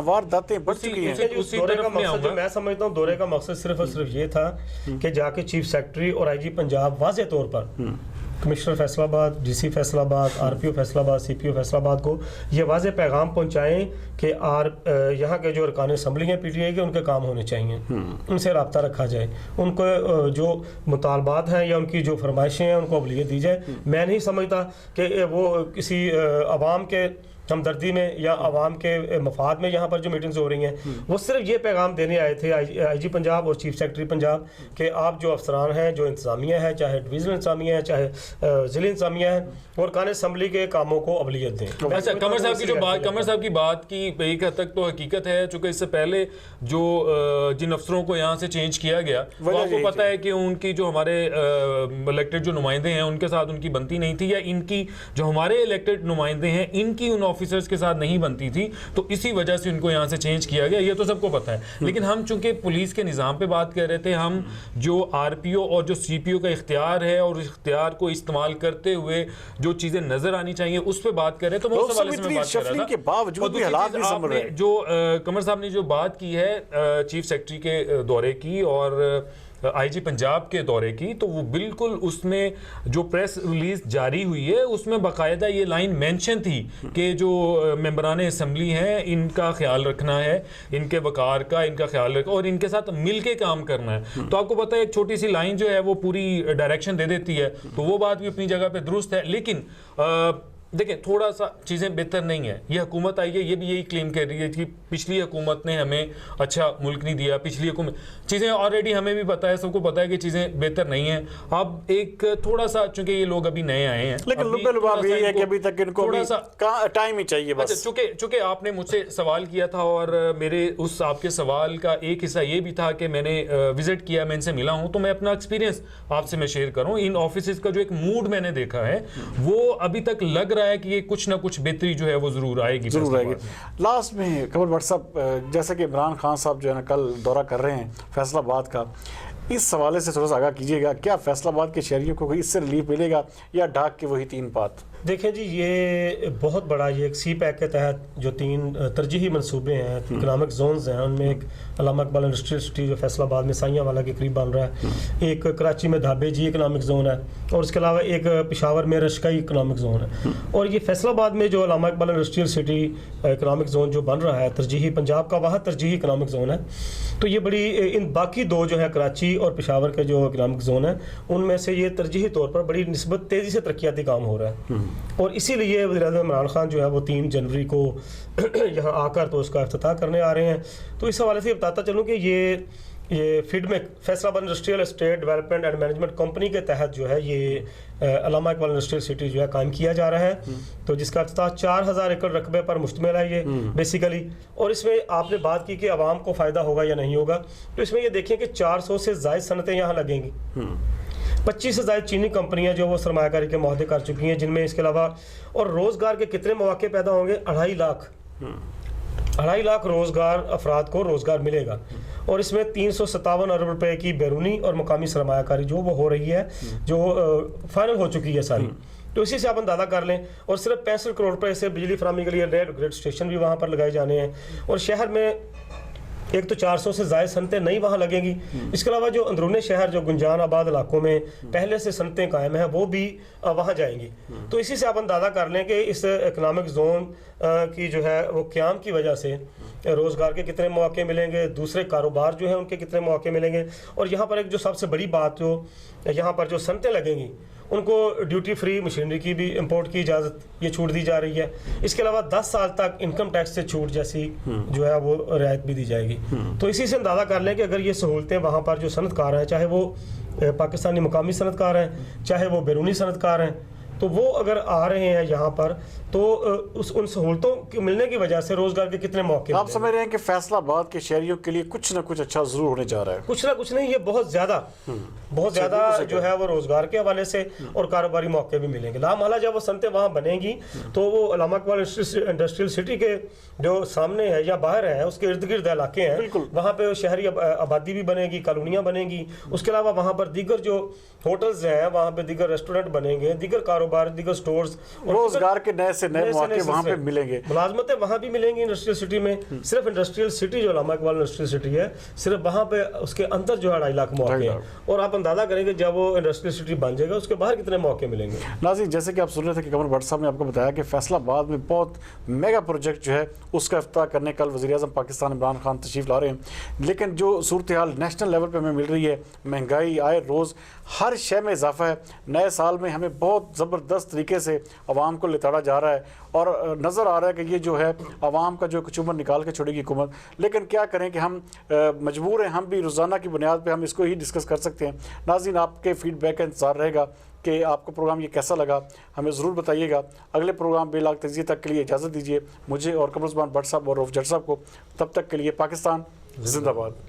वारदातें बढ़ चुकी हैं। उसी तरफ मैं आऊंगा। मैं समझता हूँ दौरे का मकसद सिर्फ और सिर्फ ये था कि जाके चीफ सेक्रेटरी और IG पंजाब वाज़े तौर पर commissioner Faisalabad, DC Faisalabad, RPO Faisalabad, CPO Faisalabad को ये वाज़ेह पैगाम पहुंचाएं कि यहाँ के जो अरकान असम्बली हैं पीटीआई के, उनके काम होने चाहिए, उनसे रब्ता रखा जाए, उनको जो मुतालबात हैं या उनकी जो फरमाइशें हैं उनको अवलियत दी जाए। मैं नहीं समझता कि वो किसी अवाम के हमदर्दी में या आवाम के मफाद में यहाँ पर जो मीटिंग्स हो रही हैं, वो सिर्फ ये पैगाम देने आए थे आईजी पंजाब और चीफ सेक्रेटरी पंजाब कि आप जो अफसरान हैं, जो इंतज़ामिया है, चाहे डिवीज़नल इंतज़ामिया है, चाहे ज़िला इंतज़ामिया है, और अरकान असम्बली के कामों को अवलियत दें। अच्छा, कमर साहब की जो बात, कमर साहब की बात की एक हद तक तो हकीकत है, चूँकि इससे पहले जो जिन अफसरों को यहाँ से चेंज किया गया, वो आपको पता है कि उनकी जो हमारे इलेक्टेड जो नुमाइंदे हैं उनके साथ उनकी बनती नहीं थी, या इनकी जो हमारे इलेक्टेड नुमाइंदे हैं इनकी उन ऑफिसर्स के साथ नहीं बनती थी, तो इसी वजह से इनको यहाँ से चेंज किया गया, ये तो सबको पता है। लेकिन हम चूंकि पुलिस के निज़ाम पे बात कर रहे थे, हम जो आरपीओ और जो सीपीओ का इख्तियार है और इख्तियार को इस्तेमाल करते हुए जो चीज़ें नजर आनी चाहिए उस पर बात कर रहे थे, तो मैं उस हवाले से बात कर रहा था के बावजूद भी हालात नहीं संभल रहे। जो कमर साहब ने जो बात की है चीफ सेक्रेटरी के दौरे की और आईजी पंजाब के दौरे की, तो वो बिल्कुल उसमें जो प्रेस रिलीज जारी हुई है उसमें बाकायदा ये लाइन मेंशन थी कि जो मेंबरान असम्बली हैं इनका ख्याल रखना है, इनके वकार का इनका ख्याल रखना और इनके साथ मिल के काम करना है। तो आपको पता है एक छोटी सी लाइन जो है वो पूरी डायरेक्शन दे देती है, तो वो बात भी अपनी जगह पे दुरुस्त है। लेकिन देखिए, थोड़ा सा चीज़ें बेहतर नहीं है। ये हुकूमत आई है, ये भी यही क्लेम कर रही है कि पिछली हुकूमत ने हमें अच्छा मुल्क नहीं दिया, पिछली हुकूमत, चीज़ें ऑलरेडी हमें भी पता है, सबको पता है कि चीज़ें बेहतर नहीं हैं। अब एक थोड़ा सा, चूंकि ये लोग अभी नए आए हैं, लेकिन लुब्बे यही है कि अभी तक इनको थोड़ा सा टाइम ही चाहिए बस। अच्छा, चूंकि आपने मुझसे सवाल किया था और मेरे उस आपके सवाल का एक हिस्सा ये भी था कि मैंने विजिट किया, मैं इनसे मिला हूँ, तो मैं अपना एक्सपीरियंस आपसे मैं शेयर करूँ। इन ऑफिस का जो एक मूड मैंने देखा है, वो अभी तक लग रहा है कि ये कुछ ना कुछ बेहतरी जो है वो जरूर आएगी। लास्ट में कमर भट्ट साहब, जैसे कि इमरान खान साहब जो है ना कल दौरा कर रहे हैं फैसलाबाद का, इस हवाले से थोड़ा सा आगाह कीजिएगा, क्या फैसलाबाद के शहरियों को इससे रिलीफ मिलेगा या डाक के वही 3 बात? देखें जी, ये बहुत बड़ा, ये एक सी पैक के तहत जो 3 तरजीही मंसूबे हैं, इकनॉमिक जोन्स हैं, उनमें एक अल्लामा इकबाल इंडस्ट्रियल सिटी जो फैसलाबाद में साइयां वाला के करीब बन रहा है, एक कराची में धाबे जी इकनॉमिक जोन है, और इसके अलावा एक पेशावर में रशकाई इकनॉमिक जोन है। और ये फैसलाबाद में जो Allama Iqbal industrial city economic zone जो बन रहा है, तरजीही पंजाब का वहाँ तरजीही इकनॉमिक जोन है। तो ये बड़ी, इन बाकी 2 जो है कराची और पेशावर के जो इकनॉमिक जोन है, उनमें से ये तरजीही तौर पर बड़ी निस्बत तेज़ी से तरक्याती काम हो रहा है। और इसीलिए वज़ीर-ए-आज़म इमरान खान जो है वो 3 जनवरी को यहाँ आकर तो उसका इफ्तिताह करने आ रहे हैं। तो इस हवाले से बताता चलूँ कि ये FIEDMC Faisalabad industrial estate development and management company के तहत जो है ये अल्लामा इकबाल इंडस्ट्रियल सिटी जो है कायम किया जा रहा है, तो जिसका इफ्तिताह 4000 एकड़ रकबे पर मुश्तमिल है ये बेसिकली। और इसमें आपने बात की कि आवाम को फ़ायदा होगा या नहीं होगा, तो इसमें ये देखिए कि 400 से ज़ायद सनतें यहाँ लगेंगी, 25 से ज़ायद चीनी कंपनियां जो वो सरमायाकारी के मुआहदे कर चुकी हैं, जिनमें इसके अलावा और रोज़गार के कितने मौके पैदा होंगे? 2.5 लाख रोज़गार अफराद को रोज़गार मिलेगा। और इसमें 357 अरब रुपए की बैरूनी और मकामी सरमायाकारी जो वो हो रही है, जो फाइनल हो चुकी है सारी, तो इसी से आप अंदाज़ा कर लें। और सिर्फ 65 करोड़ रुपए से बिजली फराहमी के लिए रेड ग्रिड स्टेशन भी वहाँ पर लगाए जाने हैं। और शहर में एक तो 400 से ज़ायद सनतें नई वहाँ लगेंगी, इसके अलावा जो अंदरूनी शहर जो गुंजान आबाद इलाकों में पहले से सनतें कायम हैं वो भी वहाँ जाएंगी। तो इसी से आप अंदाज़ा कर लें कि इस इकनॉमिक जोन की जो है वो क़याम की वजह से रोज़गार के कितने मौके मिलेंगे, दूसरे कारोबार जो हैं उनके कितने मौके मिलेंगे। और यहाँ पर एक जो सबसे बड़ी बात, जो यहाँ पर जो सनतें लगेंगी उनको ड्यूटी फ्री मशीनरी की भी इंपोर्ट की इजाज़त ये छूट दी जा रही है। इसके अलावा 10 साल तक इनकम टैक्स से छूट जैसी जो है वो रियायत भी दी जाएगी। तो इसी से अंदाज़ा कर लें कि अगर ये सहूलतें वहाँ पर जो सनतकार हैं, चाहे वो पाकिस्तानी मुकामी सनतकार हैं, चाहे वो बैरूनी सनतकार हैं, तो वो अगर आ रहे हैं यहाँ पर, तो उन सहूलतों के मिलने की वजह से रोज़गार के कितने मौके आप समझ रहे हैं कि फैसलाबाद के शहरियों के लिए कुछ ना कुछ अच्छा जरूर होने जा रहा है? कुछ ना कुछ नहीं, ये बहुत ज़्यादा जो है वो रोज़गार के हवाले से और कारोबारी मौके भी मिलेंगे। लामाला जब वो सनतें वहाँ बनेंगी तो वो अल्लामा इकबाल इंडस्ट्रियल सिटी के जो सामने है या बाहर है उसके इर्द गिर्द इलाके हैं, वहाँ पे शहरी आबादी भी बनेगी, कॉलोनियाँ बनेंगी। उसके अलावा वहाँ पर दीगर जो होटल्स हैं, वहाँ पे दीगर रेस्टोरेंट बनेंगे, दीगर कारोबार, दीगर स्टोर्स, रोजगार के नए से नए मौके वहाँ पे मिलेंगे, मुलाजमतें वहाँ भी मिलेंगी इंडस्ट्रियल सिटी में। सिर्फ इंडस्ट्रियल सिटी जो अल्लामा इकबाल इंडस्ट्रियल सिटी है, सिर्फ वहाँ पे उसके अंदर जो है 2.5 लाख मौके हैं। और आप अंदाजा करें कि जब वो इंडस्ट्रियल सिटी बन जाएगा उसके बाहर कितने मौके मिलेंगे। नाज़रीन, जैसे कि आप सुन रहे थे कि कमर भट्ट साहब ने आपको बताया कि फैसलाबाद में बहुत मेगा प्रोजेक्ट जो है उसका इफ्तिताह करने कल वज़ीर-ए-आज़म पाकिस्तान इमरान खान तशरीफ़ ला रहे हैं। लेकिन जो सूरत हाल नेशनल लेवल पे हमें मिल रही है, महंगाई आए रोज़ हर शय में इजाफा है। नए साल में हमें बहुत ज़बरदस्त तरीके से आवाम को लिताड़ा जा रहा है और नज़र आ रहा है कि ये जो है आवाम का जो कचूमर निकाल के छोड़ेगी हुकूमत। लेकिन क्या करें कि हम मजबूर हैं, हम भी रोज़ाना की बुनियाद पर हम इसको ही डिस्कस कर सकते हैं। नाज़रीन, आपके फीडबैक का इंतज़ार रहेगा कि आपको प्रोग्राम ये कैसा लगा, हमें ज़रूर बताइएगा। अगले प्रोग्राम बेलाग तजिए तक के लिए इजाज़त दीजिए मुझे और कमरुज़्ज़मान भट्ट साहब और रऊफ़ जट साहब को। तब तक के लिए पाकिस्तान जिंदाबाद।